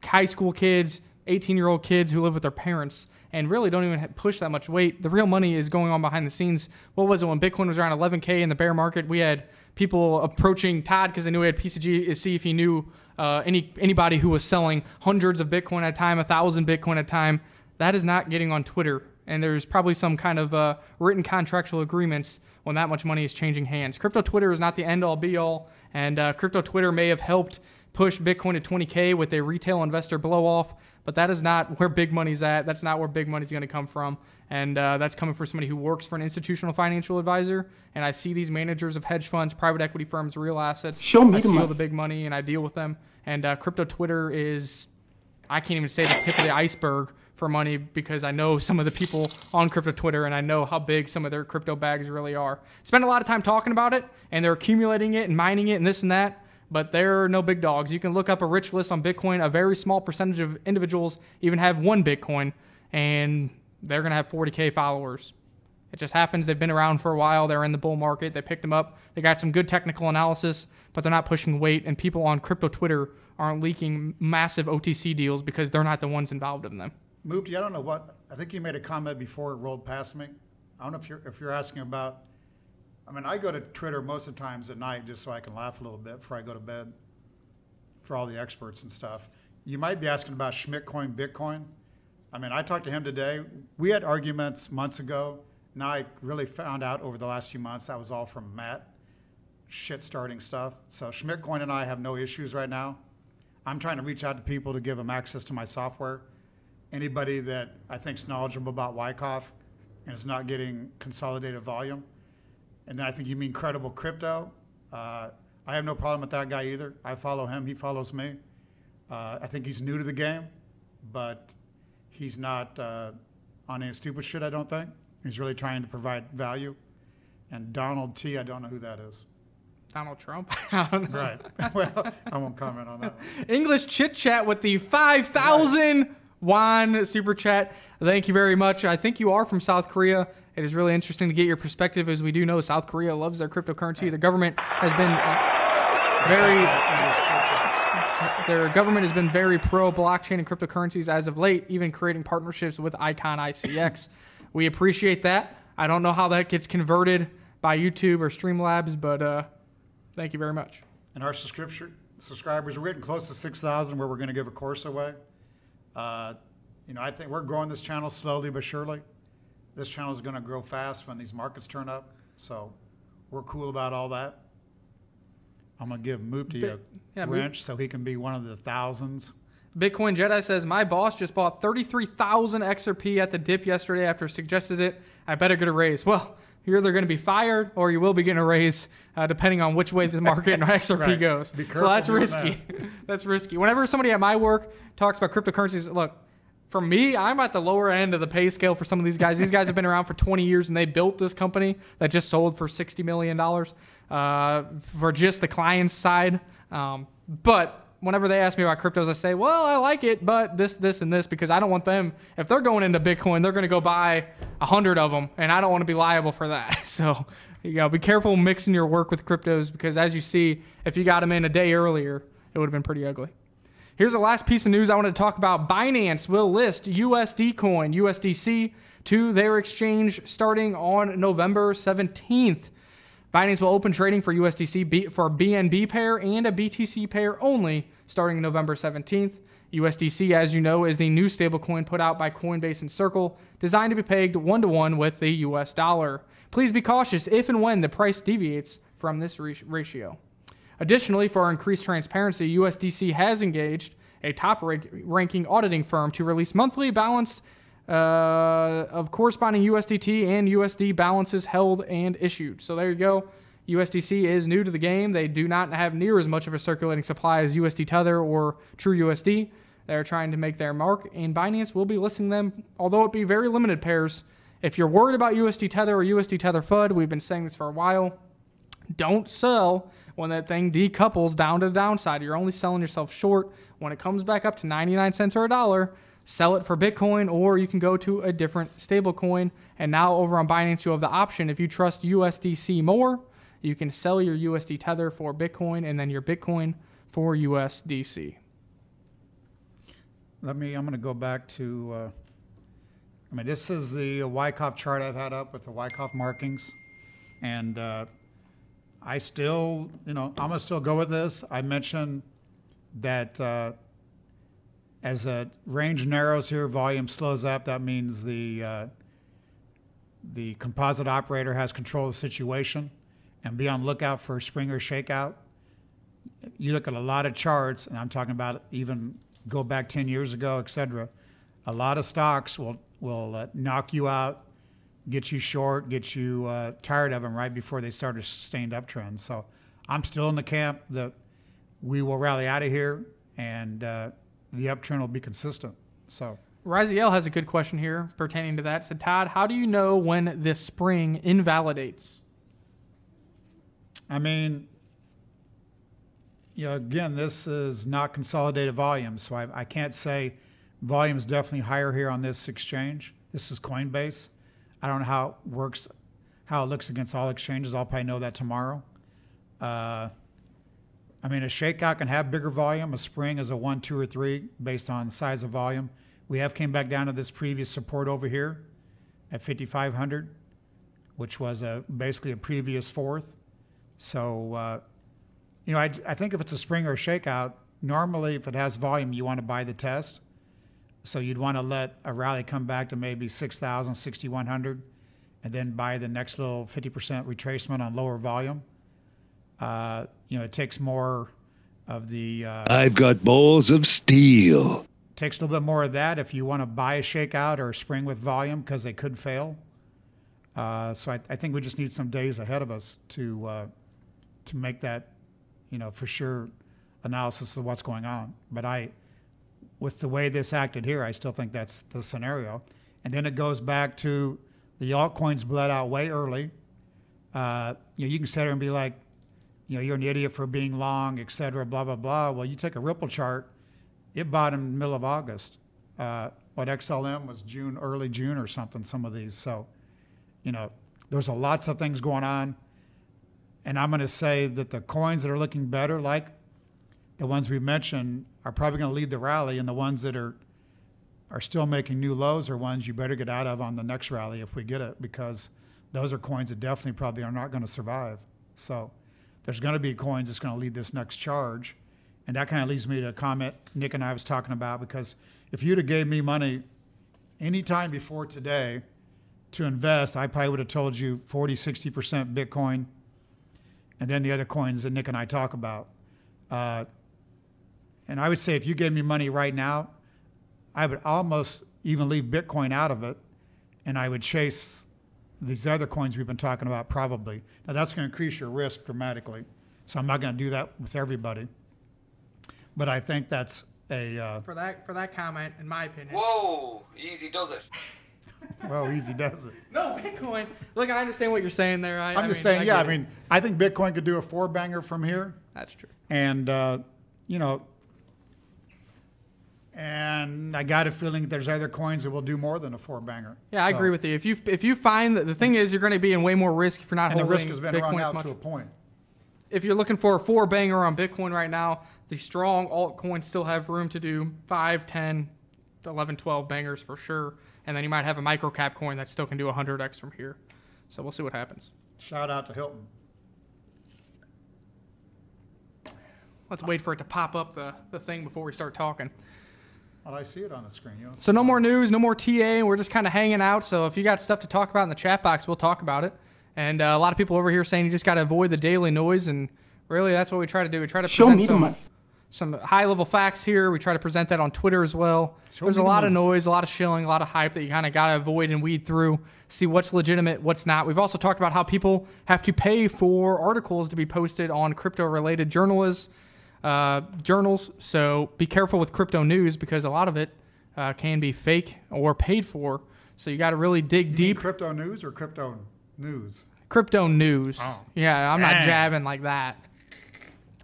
Speaker 11: high school kids, 18-year-old kids who live with their parents and really don't even push that much weight. The real money is going on behind the scenes. What was it when Bitcoin was around 11K in the bear market? We had people approaching Todd because they knew he had PCG to see if he knew anybody who was selling hundreds of Bitcoin at a time, 1,000 Bitcoin at a time. That is not getting on Twitter. and there's probably some kind of written contractual agreements when that much money is changing hands. Crypto Twitter is not the end-all be-all, and Crypto Twitter may have helped push Bitcoin to 20K with a retail investor blow-off, but that is not where big money's at. That's not where big money's going to come from, and that's coming from somebody who works for an institutional financial advisor, and I see these managers of hedge funds, private equity firms, real assets.
Speaker 4: Show me
Speaker 11: I
Speaker 4: the
Speaker 11: see
Speaker 4: money.
Speaker 11: all the big money, and I deal with them, and Crypto Twitter is, I can't even say the tip of the iceberg for money, because I know some of the people on Crypto Twitter, and I know how big some of their crypto bags really are. Spend a lot of time talking about it, and they're accumulating it and mining it and this and that, but they're no big dogs. You can look up a rich list on Bitcoin. A very small percentage of individuals even have one Bitcoin, and they're going to have 40K followers. It just happens. They've been around for a while. They're in the bull market. They picked them up. They got some good technical analysis, but they're not pushing weight, and people on Crypto Twitter aren't leaking massive OTC deals because they're not the ones involved in them.
Speaker 12: Mufti, I don't know what, I think you made a comment before it rolled past me. I don't know if you're asking about, I mean, I go to Twitter most of the times at night just so I can laugh a little bit before I go to bed for all the experts and stuff. You might be asking about Schmidtcoin, Bitcoin. I mean, I talked to him today. We had arguments months ago. Now I really found out over the last few months that was all from Matt, shit-starting stuff. So Schmidtcoin and I have no issues right now. I'm trying to reach out to people to give them access to my software. Anybody that I think is knowledgeable about Wyckoff and is not getting consolidated volume. And then I think you mean Credible Crypto. I have no problem with that guy either. I follow him, he follows me. I think he's new to the game, but he's not on any stupid shit, I don't think. He's really trying to provide value. And Donald T, I don't know who that is.
Speaker 11: Donald Trump? I don't know.
Speaker 12: Right. Well, I won't comment on that one.
Speaker 11: English Chit Chat with the 5,000 won super chat. Thank you very much. I think you are from South Korea. It is really interesting to get your perspective, as we do know South Korea loves their cryptocurrency. The government has been very pro blockchain and cryptocurrencies as of late, even creating partnerships with Icon ICX. We appreciate that. I don't know how that gets converted by YouTube or Streamlabs, but thank you very much.
Speaker 12: And our subscribers, we're getting close to 6,000 where we're going to give a course away. You know, I think we're growing this channel slowly but surely. This channel is going to grow fast when these markets turn up. So we're cool about all that. I'm going to give Mufti a wrench so he can be one of the thousands.
Speaker 11: Bitcoin Jedi says, my boss just bought 33,000 XRP at the dip yesterday after suggested it. I better get a raise. Well, you're either going to be fired or you will be getting a raise, depending on which way the market and XRP
Speaker 12: right.
Speaker 11: goes. So that's risky. That's risky. Whenever somebody at my work talks about cryptocurrencies, look, for me, I'm at the lower end of the pay scale for some of these guys. These guys have been around for 20 years, and they built this company that just sold for $60 million for just the client's side. But whenever they ask me about cryptos, I say, well, I like it, but this, and this, because I don't want them, if they're going into Bitcoin, they're going to go buy 100 of them, and I don't want to be liable for that. So, you know, be careful mixing your work with cryptos, because as you see, if you got them in a day earlier, it would have been pretty ugly. Here's the last piece of news I wanted to talk about. Binance will list USD coin, USDC, to their exchange starting on November 17th. Binance will open trading for USDC for a BNB pair and a BTC pair only starting November 17th. USDC, as you know, is the new stablecoin put out by Coinbase and Circle, designed to be pegged 1-to-1 with the US dollar. Please be cautious if and when the price deviates from this ratio. Additionally, for increased transparency, USDC has engaged a top-ranking auditing firm to release monthly balance of corresponding USDT and USD balances held and issued. So there you go. USDC is new to the game. They do not have near as much of a circulating supply as USD Tether or TrueUSD. They're trying to make their mark, and Binance will be listing them, although it be very limited pairs. If you're worried about USD Tether or USD Tether FUD, we've been saying this for a while, don't sell when that thing decouples down to the downside. You're only selling yourself short. When it comes back up to 99 cents or $1, sell it for Bitcoin, or you can go to a different stable coin. And now over on Binance, you have the option. If you trust USDC more, you can sell your USD Tether for Bitcoin and then your Bitcoin for USDC.
Speaker 12: I'm going to go back to, I mean, this is the Wyckoff chart I've had up with the Wyckoff markings. And I still, you know, I'm going to still go with this. I mentioned that as the range narrows here, volume slows up. That means the the composite operator has control of the situation, and be on the lookout for a spring or shakeout. You look at a lot of charts, and I'm talking about even go back 10 years ago, et cetera. A lot of stocks will knock you out, get you short, get you tired of them right before they start a sustained uptrend. So I'm still in the camp that we will rally out of here, and the uptrend will be consistent. So
Speaker 11: Raziel has a good question here pertaining to that. Said, Todd, how do you know when this spring invalidates?
Speaker 12: I mean, again, this is not consolidated volume, so I can't say volume is definitely higher here on this exchange. This is Coinbase. I don't know how it works, how it looks against all exchanges. I'll probably know that tomorrow. I mean, a shakeout can have bigger volume. A spring is a 1, 2, or 3 based on size of volume. We have came back down to this previous support over here at 5,500, which was basically a previous fourth. So, I think if it's a spring or a shakeout, normally if it has volume, you want to buy the test. So you'd want to let a rally come back to maybe 6,000, 6,100, and then buy the next little 50% retracement on lower volume. It takes more of the...
Speaker 13: I've got balls of steel.
Speaker 12: Takes a little bit more of that if you want to buy a shakeout or a spring with volume, because they could fail. So I think we just need some days ahead of us to make that, for sure analysis of what's going on. But with the way this acted here, I still think that's the scenario. And then it goes back to the altcoins bled out way early. You can sit there and be like, you're an idiot for being long, et cetera, blah, blah, blah. Well, you take a Ripple chart, it bottomed in the middle of August. What XLM was early June or something, some of these. So, there's lots of things going on. And I'm going to say that the coins that are looking better, like the ones we mentioned, are probably going to lead the rally, and the ones that are still making new lows are ones you better get out of on the next rally if we get it, because those are coins that definitely probably are not going to survive. So there's going to be coins that's going to lead this next charge. And that kind of leads me to a comment Nick and I was talking about, because if you'd have gave me money any time before today to invest, I probably would have told you 40, 60% Bitcoin, and then the other coins that Nick and I talk about. And I would say if you gave me money right now, I would almost even leave Bitcoin out of it, and I would chase these other coins we've been talking about probably. Now that's going to increase your risk dramatically, so I'm not going to do that with everybody. But I think that's a...
Speaker 11: For that comment, in my opinion...
Speaker 14: Whoa! Easy does it.
Speaker 12: Well, easy does it.
Speaker 11: No, Bitcoin. Look, I understand what you're saying there.
Speaker 12: I'm just saying, I think Bitcoin could do a 4-banger from here.
Speaker 11: That's true.
Speaker 12: And, and I got a feeling that there's other coins that will do more than a 4-banger.
Speaker 11: Yeah, I agree with you. If you find that the thing is, you're going to be in way more risk if you're not holding Bitcoin.
Speaker 12: And the risk has been run out to a point.
Speaker 11: If you're looking for a 4-banger on Bitcoin right now, the strong altcoins still have room to do 5, 10, 11, 12 bangers for sure. And then you might have a micro cap coin that still can do 100x from here. So we'll see what happens.
Speaker 12: Shout out to Hilton.
Speaker 11: Let's wait for it to pop up the thing before we start talking.
Speaker 12: Well, I see it on the screen.
Speaker 11: So no more news, no more TA. We're just kind of hanging out. So if you got stuff to talk about in the chat box, we'll talk about it. And a lot of people over here saying you just got to avoid the daily noise. And really, that's what we try to do. We try to present some high-level facts here. We try to present that on Twitter as well. There's a lot of noise, a lot of shilling, a lot of hype that you kind of got to avoid and weed through, see what's legitimate, what's not. We've also talked about how people have to pay for articles to be posted on crypto-related journals. So be careful with crypto news, because a lot of it can be fake or paid for. So you got to really dig deep.
Speaker 12: Crypto news or crypto news?
Speaker 11: Crypto news. Oh. Yeah, I'm not jabbing like that.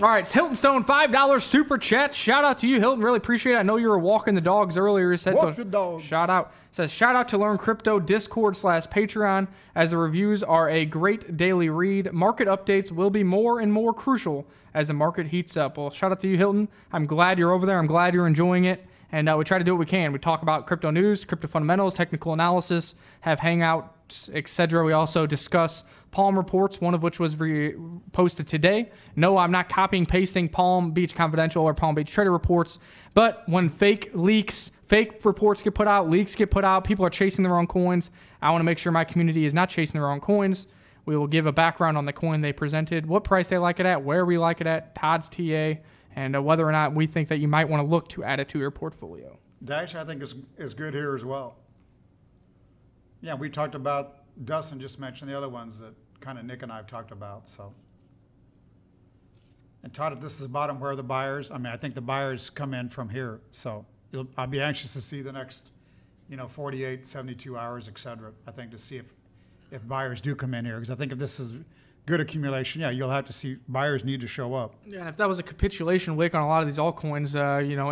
Speaker 11: All right, it's Hilton Stone, $5 super chat. Shout out to you, Hilton. Really appreciate it. I know you were walking the dogs earlier. He said,
Speaker 12: walk the dogs.
Speaker 11: Shout out. Says, shout out to Learn Crypto Discord/Patreon, as the reviews are a great daily read. Market updates will be more and more crucial as the market heats up. Well, shout out to you, Hilton. I'm glad you're over there. I'm glad you're enjoying it. And we try to do what we can. We talk about crypto news, crypto fundamentals, technical analysis, have hangouts, etc. We also discuss Palm reports, one of which was posted today. No, I'm not copying, pasting Palm Beach Confidential or Palm Beach Trader reports. But when fake leaks, fake reports get put out, leaks get put out, people are chasing the wrong coins. I want to make sure my community is not chasing the wrong coins. We will give a background on the coin they presented, what price they like it at, where we like it at, Todd's TA, and whether or not we think that you might want to look to add it to your portfolio.
Speaker 12: Dash, I think, is good here as well. Yeah, we talked about, Dustin just mentioned the other ones that kind of Nick and I have talked about. So, and Todd, if this is the bottom, where are the buyers? I mean, I think the buyers come in from here. So I'll be anxious to see the next, 48, 72 hours, et cetera. I think to see if buyers do come in here, because I think if this is good accumulation, yeah, you'll have to see buyers need to show up.
Speaker 11: Yeah, and if that was a capitulation wick on a lot of these altcoins,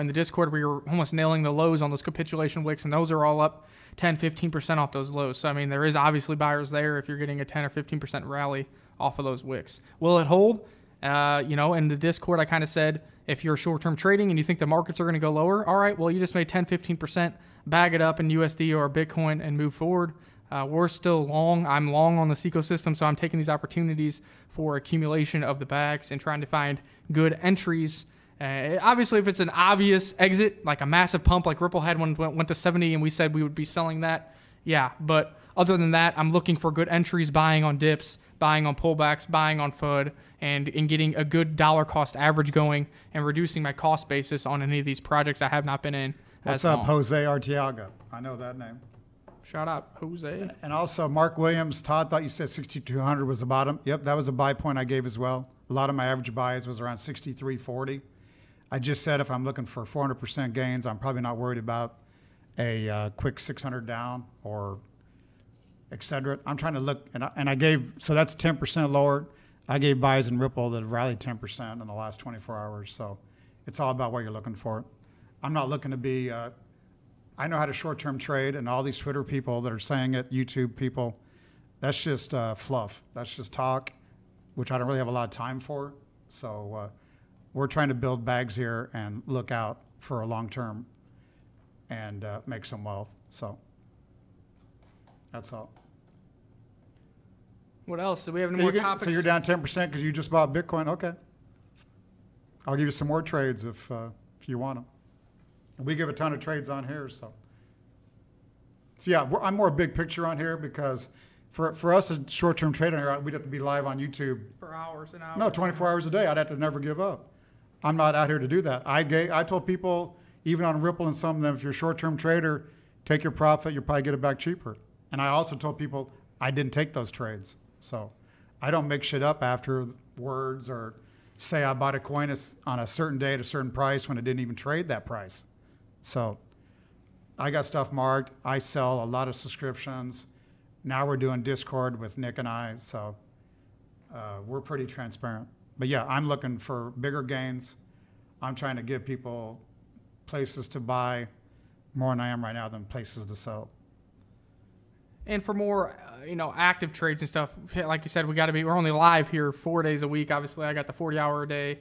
Speaker 11: in the Discord we were almost nailing the lows on those capitulation wicks, and those are all up 10, 15% off those lows. So, I mean, there is obviously buyers there if you're getting a 10 or 15% rally off of those wicks. Will it hold? In the Discord I kind of said, if you're short-term trading and you think the markets are going to go lower, all right, well, you just made 10, 15%, bag it up in USD or Bitcoin and move forward. We're still long. I'm long on this ecosystem, so I'm taking these opportunities for accumulation of the bags and trying to find good entries. Obviously, if it's an obvious exit, like a massive pump like Ripple had when it went to 70 and we said we would be selling that, yeah. But other than that, I'm looking for good entries, buying on dips, buying on pullbacks, buying on FUD, and getting a good dollar cost average going and reducing my cost basis on any of these projects I have not been in.
Speaker 12: What's up, Jose Arteaga? I know that name.
Speaker 11: Shout out, Jose.
Speaker 12: And also, Mark Williams, Todd thought you said 6,200 was the bottom. Yep, that was a buy point I gave as well. A lot of my average buys was around 6,340. I just said if I'm looking for 400% gains, I'm probably not worried about a quick 600 down or et cetera. I'm trying to look, and I gave, so that's 10% lower. I gave buys in Ripple that have rallied 10% in the last 24 hours. So it's all about what you're looking for. I'm not looking to be, I know how to short-term trade, and all these Twitter people that are saying it, YouTube people, that's just fluff. That's just talk, which I don't really have a lot of time for. So we're trying to build bags here and look out for a long term and make some wealth. So that's all.
Speaker 11: What else? Do we have any more topics?
Speaker 12: So you're down 10% because you just bought Bitcoin? Okay. I'll give you some more trades if you want them. We give a ton of trades on here. So yeah, I'm more big picture on here because for us, a short-term trader here, we'd have to be live on YouTube.
Speaker 11: For hours and hours.
Speaker 12: No, 24 hours a day. I'd have to never give up. I'm not out here to do that. I told people, even on Ripple and some of them, if you're a short-term trader, take your profit, you'll probably get it back cheaper. And I also told people I didn't take those trades. So I don't make shit up after words or say I bought a coin on a certain day at a certain price when it didn't even trade that price. So I got stuff marked. I sell a lot of subscriptions. Now we're doing Discord with Nick and I, so we're pretty transparent. But yeah, I'm looking for bigger gains. I'm trying to give people places to buy more than I am right now than places to sell.
Speaker 11: And for more, active trades and stuff, like you said, we're only live here 4 days a week. Obviously, I got the 40-hour-a-day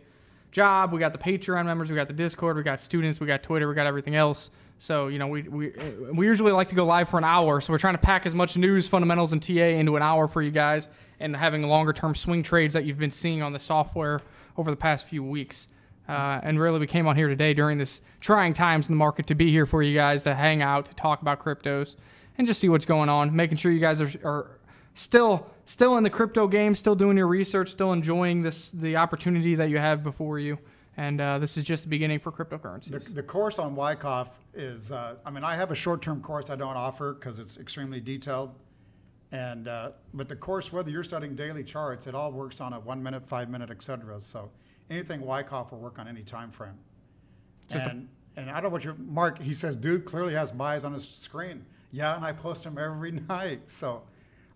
Speaker 11: job. We got the Patreon members. We got the Discord. We got students. We got Twitter. We got everything else. So, we usually like to go live for an hour. So we're trying to pack as much news, fundamentals, and TA into an hour for you guys and having longer-term swing trades that you've been seeing on the software over the past few weeks. And really, we came on here today during this trying times in the market to be here for you guys, to hang out, to talk about cryptos, and just see what's going on, making sure you guys are still in the crypto game, still doing your research, still enjoying the opportunity that you have before you. And this is just the beginning for cryptocurrencies.
Speaker 12: The course on Wyckoff is, I have a short-term course I don't offer because it's extremely detailed. And but the course, whether you're studying daily charts, it all works on a 1 minute, 5 minute, et cetera. So anything Wyckoff will work on any time frame. And I don't know what Mark, he says, dude clearly has buys on his screen. Yeah, and I post them every night. So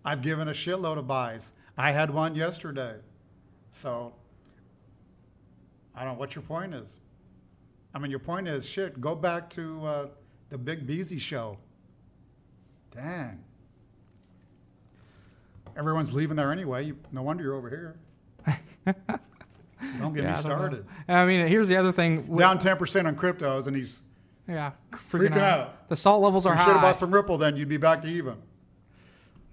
Speaker 12: I've given a shitload of buys. I had one yesterday. So I don't know what your point is. Your point is, shit, go back to the Big Beezy show. Dang. Everyone's leaving there anyway. No wonder you're over here. Don't get me started.
Speaker 11: Here's the other thing.
Speaker 12: Down 10% on cryptos, and he's freaking out.
Speaker 11: The salt levels are high.
Speaker 12: You should have bought some Ripple, then you'd be back to even.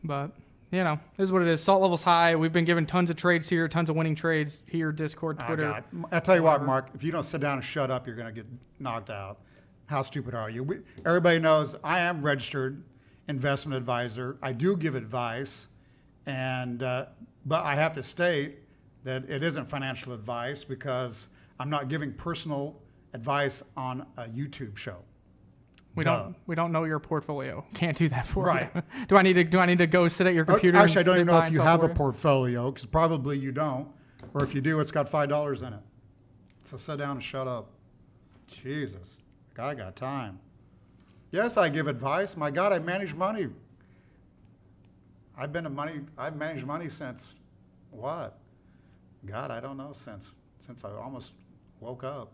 Speaker 11: But, this is what it is. Salt levels high. We've been given tons of trades here, tons of winning trades here, Discord, Twitter.
Speaker 12: I'll tell you what, Mark, if you don't sit down and shut up, you're going to get knocked out. how stupid are you? Everybody knows I am registered investment advisor. I do give advice, and but I have to state that it isn't financial advice because I'm not giving personal advice on a YouTube show.
Speaker 11: We don't know your portfolio. Can't do that for
Speaker 12: right.
Speaker 11: you. Do I need to go sit at your computer?
Speaker 12: Actually, I don't even know if you have a portfolio, because probably you don't, or if you do, it's got $5 in it. So sit down and shut up. Jesus, I got time. Yes, I give advice. My God, I manage money. I've managed money since what? God, I don't know, since I almost woke up.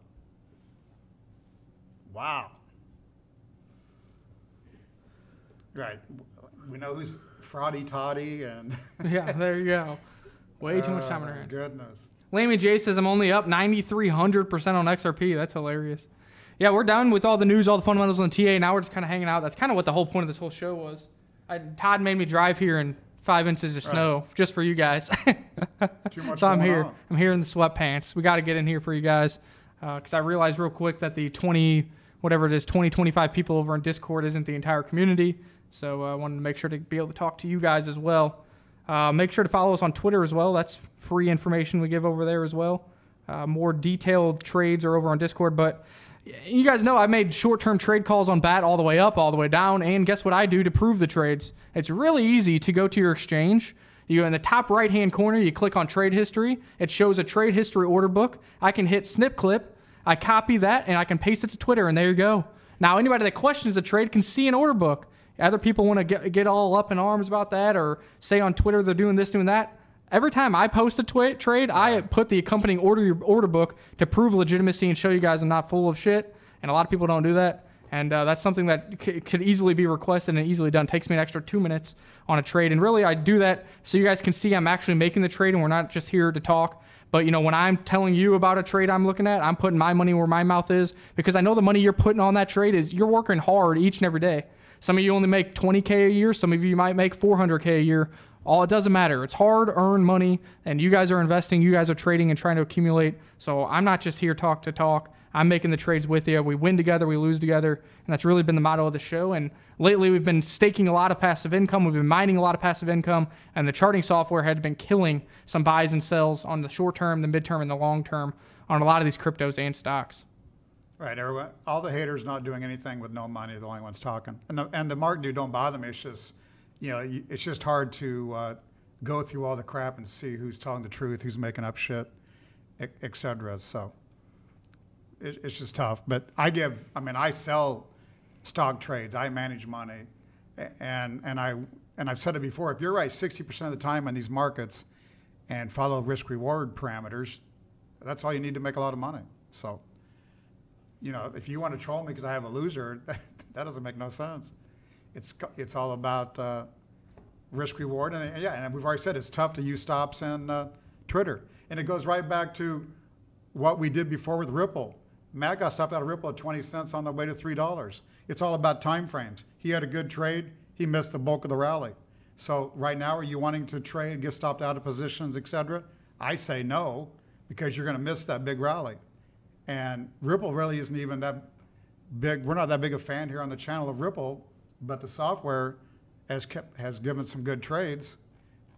Speaker 12: Wow. Right. We know who's Fraudy Toddy and
Speaker 11: yeah, there you go. Way too much time on our hands.
Speaker 12: Goodness.
Speaker 11: Lamey J says I'm only up 9,300% on XRP. That's hilarious. Yeah, we're done with all the news, all the fundamentals on TA. Now we're just kind of hanging out. That's kind of what the whole point of this whole show was. Todd made me drive here in 5 inches of snow just for you guys.
Speaker 12: Too much
Speaker 11: so I'm here.
Speaker 12: on.
Speaker 11: I'm here in the sweatpants. We got to get in here for you guys because I realized real quick that the 20, 25 people over in Discord isn't the entire community. So I wanted to make sure to be able to talk to you guys as well. Make sure to follow us on Twitter as well. That's free information we give over there as well. More detailed trades are over on Discord. But you guys know I made short-term trade calls on BAT all the way up, all the way down. And guess what I do to prove the trades? It's really easy to go to your exchange. You go in the top right-hand corner, you click on trade history. It shows a trade history order book. I can hit snip clip. I copy that, and I can paste it to Twitter, and there you go. Now, anybody that questions the trade can see an order book. Other people want to get all up in arms about that or say on Twitter they're doing this, doing that. Every time I post a trade, I put the accompanying order book to prove legitimacy and show you guys I'm not full of shit. And a lot of people don't do that. And that's something that could easily be requested and easily done. It takes me an extra 2 minutes on a trade. And really, I do that so you guys can see I'm actually making the trade and we're not just here to talk. But, you know, when I'm telling you about a trade I'm looking at, I'm putting my money where my mouth is because I know the money you're putting on that trade is you're working hard each and every day. Some of you only make $20K a year. Some of you might make $400K a year. It doesn't matter. It's hard-earned money, and you guys are investing. You guys are trading and trying to accumulate. So I'm not just here to talk. I'm making the trades with you. We win together. We lose together, and that's really been the motto of the show. And lately, we've been staking a lot of passive income. We've been mining a lot of passive income, and the charting software had been killing some buys and sells on the short term, the midterm, and the long term on a lot of these cryptos and stocks.
Speaker 12: Right, everyone. All the haters not doing anything with no money, the only ones talking. And the market dude don't bother me. It's just, you know, it's just hard to go through all the crap and see who's telling the truth, who's making up shit, et cetera. So it's just tough. But I sell stock trades. I manage money, and I've said it before. If you're right 60% of the time on these markets, and follow risk-reward parameters, that's all you need to make a lot of money. So. You know, if you want to troll me because I have a loser, that doesn't make no sense. It's all about risk reward, and we've already said it's tough to use stops in Twitter, and it goes right back to what we did before with Ripple. Matt got stopped out of Ripple at 20 cents on the way to $3. It's all about time frames. He had a good trade. He missed the bulk of the rally. So right now, are you wanting to trade, get stopped out of positions, et cetera? I say no, because you're going to miss that big rally. And Ripple really isn't even that big. We're not that big a fan here on the channel of Ripple, but the software has given some good trades,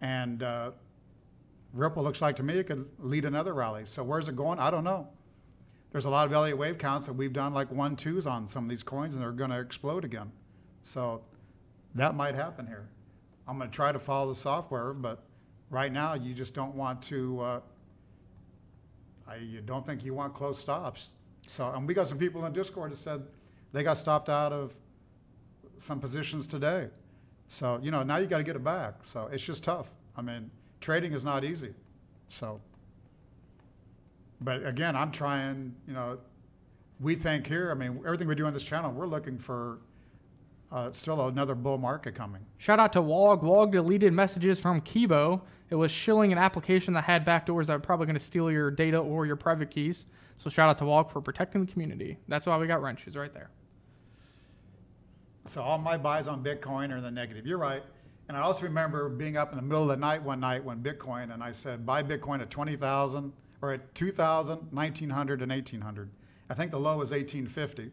Speaker 12: and Ripple looks like to me it could lead another rally. So where's it going? I don't know. There's a lot of Elliott wave counts that we've done like 1-2s on some of these coins, and they're going to explode again. So that might happen here. I'm going to try to follow the software, but right now you just don't want to. I don't think you want close stops. So, and we got some people in Discord that said they got stopped out of some positions today. So, you know, now you got to get it back. So it's just tough. I mean, trading is not easy. So, but again, I'm trying, you know, we think here, I mean, everything we do on this channel, we're looking for still another bull market coming.
Speaker 11: Shout out to Wog. Wog deleted messages from Kibo. It was shilling an application that had backdoors that were probably going to steal your data or your private keys. So shout out to Wog for protecting the community. That's why we got wrenches right there.
Speaker 12: So all my buys on Bitcoin are in the negative. You're right. And I also remember being up in the middle of the night one night when Bitcoin, and I said, buy Bitcoin at 20,000 or at 2,000, 1,900, and 1,800. I think the low was 1,850.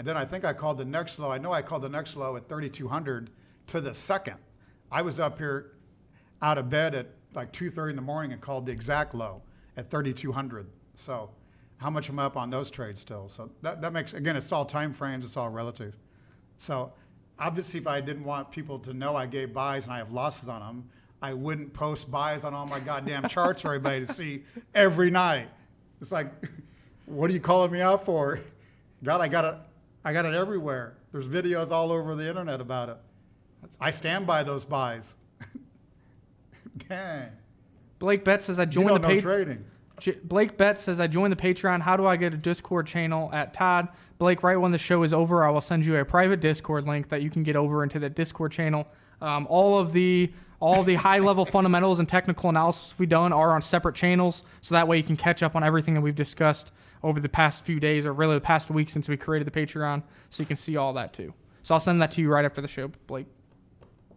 Speaker 12: And then I think I called the next low. I know I called the next low at 3,200 to the second. I was up here out of bed at like 2:30 in the morning and called the exact low at 3,200. So how much am I up on those trades still? So that makes, again, it's all time frames, it's all relative. So obviously if I didn't want people to know I gave buys and I have losses on them, I wouldn't post buys on all my goddamn charts for everybody to see every night. It's like, what are you calling me out for? God, I got it everywhere. There's videos all over the internet about it. I stand by those buys. Dang.
Speaker 11: Blake Bet says I joined the
Speaker 12: trading.
Speaker 11: Blake Bet says I joined the Patreon. How do I get a Discord channel at Todd? Blake, right when the show is over, I will send you a private Discord link that you can get over into the Discord channel. All of the high-level fundamentals and technical analysis we've done are on separate channels, so that way you can catch up on everything that we've discussed over the past few days, or really the past week since we created the Patreon, so you can see all that too. So I'll send that to you right after the show, Blake.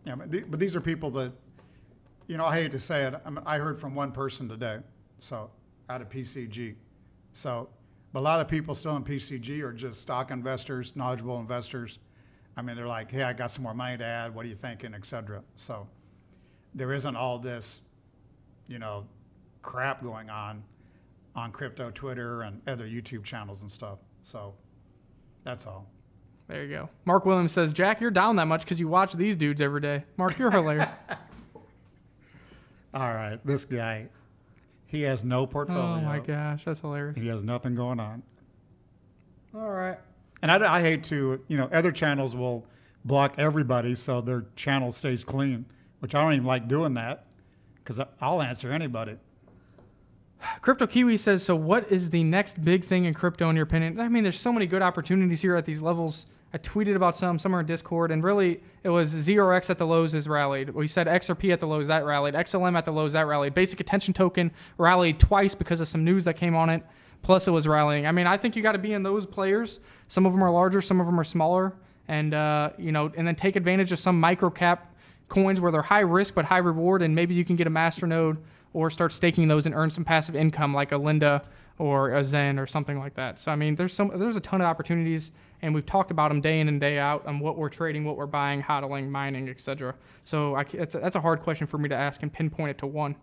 Speaker 12: Yeah, but these are people that, you know, I hate to say it, I heard from one person today, so out of PCG. So, but a lot of people still in PCG are just stock investors, knowledgeable investors. I mean, they're like, hey, I got some more money to add. What are you thinking, et cetera. So there isn't all this, you know, crap going on crypto Twitter and other YouTube channels and stuff. So that's all.
Speaker 11: There you go. Mark Williams says, Jack, you're down that much because you watch these dudes every day. Mark, you're hilarious.
Speaker 12: All right, this guy, he has no portfolio.
Speaker 11: Oh my gosh, that's hilarious.
Speaker 12: He has nothing going on.
Speaker 11: All right.
Speaker 12: And I hate to, you know, other channels will block everybody so their channel stays clean, which I don't even like doing that because I'll answer anybody.
Speaker 11: Crypto Kiwi says, so what is the next big thing in crypto in your opinion? I mean, there's so many good opportunities here at these levels. I tweeted about some are in Discord, and really it was 0x at the lows has rallied. We said XRP at the lows, that rallied. XLM at the lows, that rallied. Basic Attention Token rallied twice because of some news that came on it, plus it was rallying. I mean, I think you got to be in those players. Some of them are larger, some of them are smaller, and you know, and then take advantage of some micro cap coins where they're high risk but high reward, and maybe you can get a masternode or start staking those and earn some passive income like a Linda or a ZEN or something like that. So, I mean, there's a ton of opportunities, and we've talked about them day in and day out on what we're trading, what we're buying, hodling, mining, etc. So that's a hard question for me to ask and pinpoint it to one.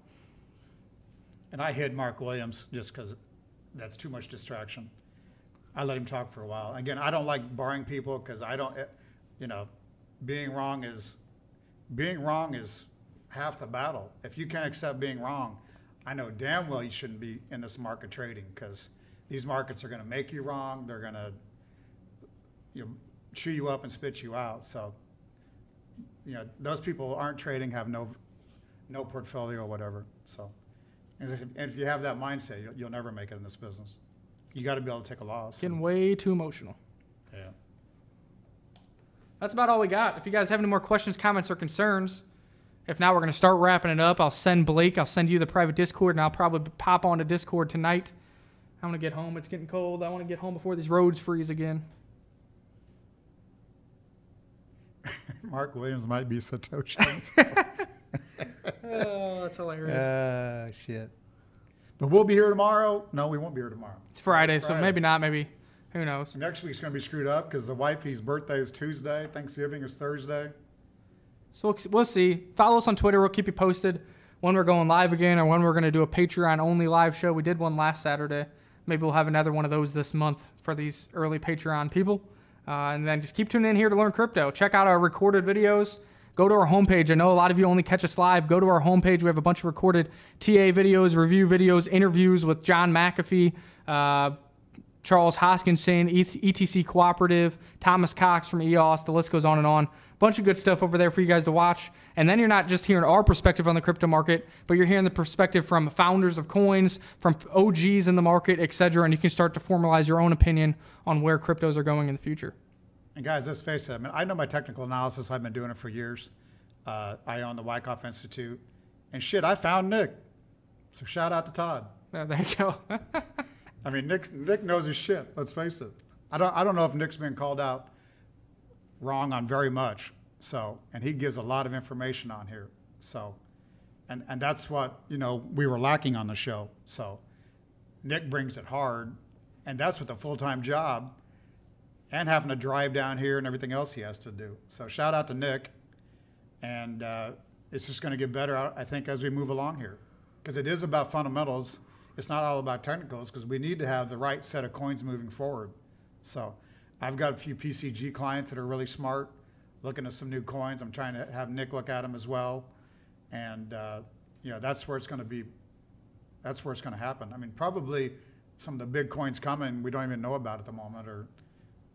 Speaker 12: And I hid Mark Williams just because that's too much distraction. I let him talk for a while. Again, I don't like barring people because I don't, you know, being wrong is half the battle. If you can't accept being wrong, I know damn well you shouldn't be in this market trading because these markets are going to make you wrong. They're going to, you know, chew you up and spit you out. So, you know, those people aren't trading, have no portfolio or whatever. So, and if you have that mindset, you'll never make it in this business. You got to be able to take a loss.
Speaker 11: Getting way too emotional.
Speaker 12: Yeah.
Speaker 11: That's about all we got. If you guys have any more questions, comments, or concerns, if not, we're going to start wrapping it up. I'll send Blake. I'll send you the private Discord, and I'll probably pop onto Discord tonight. I want to get home. It's getting cold. I want to get home before these roads freeze again.
Speaker 12: Mark Williams might be Satoshi.
Speaker 11: Oh, that's hilarious.
Speaker 12: Shit. But we'll be here tomorrow. No, we won't be here tomorrow.
Speaker 11: It's Friday, so maybe not. Maybe. Who knows?
Speaker 12: Next week's going to be screwed up because the wifey's birthday is Tuesday. Thanksgiving is Thursday.
Speaker 11: So we'll see. Follow us on Twitter. We'll keep you posted when we're going live again or when we're going to do a Patreon-only live show. We did one last Saturday. Maybe we'll have another one of those this month for these early Patreon people. And then just keep tuning in here to learn crypto. Check out our recorded videos. Go to our homepage. I know a lot of you only catch us live. Go to our homepage. We have a bunch of recorded TA videos, review videos, interviews with John McAfee, Charles Hoskinson, ETC Cooperative, Thomas Cox from EOS. The list goes on and on. Bunch of good stuff over there for you guys to watch. And then you're not just hearing our perspective on the crypto market, but you're hearing the perspective from founders of coins, from OGs in the market, etc. And you can start to formalize your own opinion on where cryptos are going in the future.
Speaker 12: And guys, let's face it. I mean, I know my technical analysis. I've been doing it for years. I own the Wyckoff Institute. And shit, I found Nick. So shout out to Todd.
Speaker 11: Yeah, there you go.
Speaker 12: I mean, Nick knows his shit. Let's face it. I don't know if Nick's been called out wrong on very much. So, and he gives a lot of information on here. So, and that's what, you know, we were lacking on the show. So Nick brings it hard, and that's with a full-time job. and having to drive down here and everything else he has to do. So shout out to Nick. And it's just going to get better, I think, as we move along here. Because it is about fundamentals. It's not all about technicals, because we need to have the right set of coins moving forward. So I've got a few PCG clients that are really smart, looking at some new coins. I'm trying to have Nick look at them as well. And, you know, that's where it's going to be. That's where it's going to happen. I mean, probably some of the big coins coming we don't even know about at the moment, or,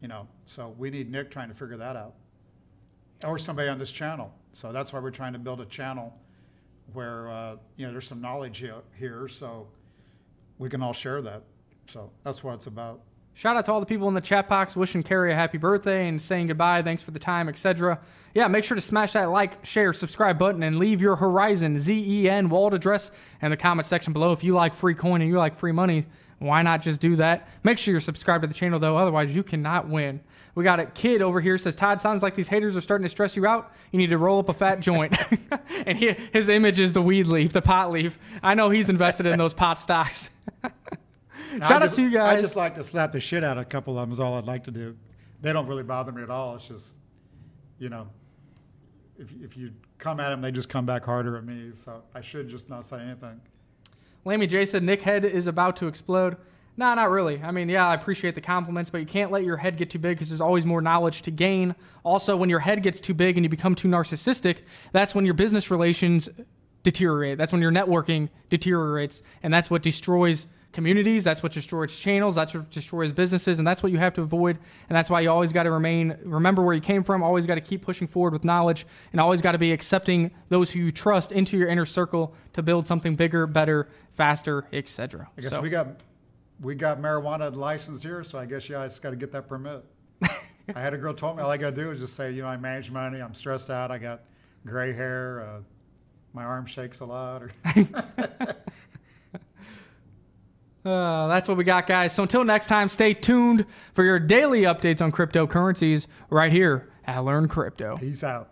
Speaker 12: you know, so we need Nick trying to figure that out, or somebody on this channel. So that's why we're trying to build a channel where, you know, there's some knowledge here, so we can all share that. So that's what it's about.
Speaker 11: Shout out to all the people in the chat box wishing Carrie a happy birthday and saying goodbye, thanks for the time, etc. Yeah, make sure to smash that like, share, subscribe button and leave your Horizon ZEN wallet address in the comment section below. If you like free coin and you like free money, why not just do that? Make sure you're subscribed to the channel, though, otherwise you cannot win. We got a kid over here says, Todd, sounds like these haters are starting to stress you out. You need to roll up a fat joint. And his image is the weed leaf, the pot leaf. I know he's invested in those pot stocks. Shout out to you guys.
Speaker 12: I just like to slap the shit out of a couple of them is all I'd like to do. They don't really bother me at all. It's just, you know, if you come at them, they just come back harder at me. So I should just not say anything.
Speaker 11: Lammy J said, Nick head is about to explode. Nah, not really. I mean, yeah, I appreciate the compliments, but you can't let your head get too big because there's always more knowledge to gain. Also, when your head gets too big and you become too narcissistic, that's when your business relations deteriorate. That's when your networking deteriorates, and that's what destroys communities. That's what destroys channels. That's what destroys businesses, and that's what you have to avoid. And that's why you always got to remember where you came from. Always got to keep pushing forward with knowledge, and always got to be accepting those who you trust into your inner circle to build something bigger, better, faster, etc.
Speaker 12: I guess we got marijuana licensed here, so I guess I just got to get that permit. I had a girl told me all I got to do is just say, you know, I manage money, I'm stressed out, I got gray hair, my arm shakes a lot. Or
Speaker 11: that's what we got, guys. So until next time, stay tuned for your daily updates on cryptocurrencies right here at Learn Crypto.
Speaker 12: Peace out.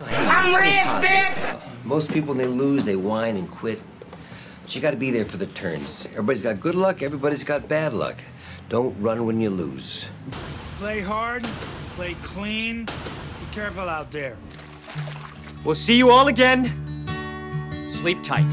Speaker 10: I'm rich, bitch!
Speaker 15: Most people, when they lose, they whine and quit. But you got to be there for the turns. Everybody's got good luck, everybody's got bad luck. Don't run when you lose.
Speaker 6: Play hard, play clean. Be careful out there.
Speaker 16: We'll see you all again. Sleep tight.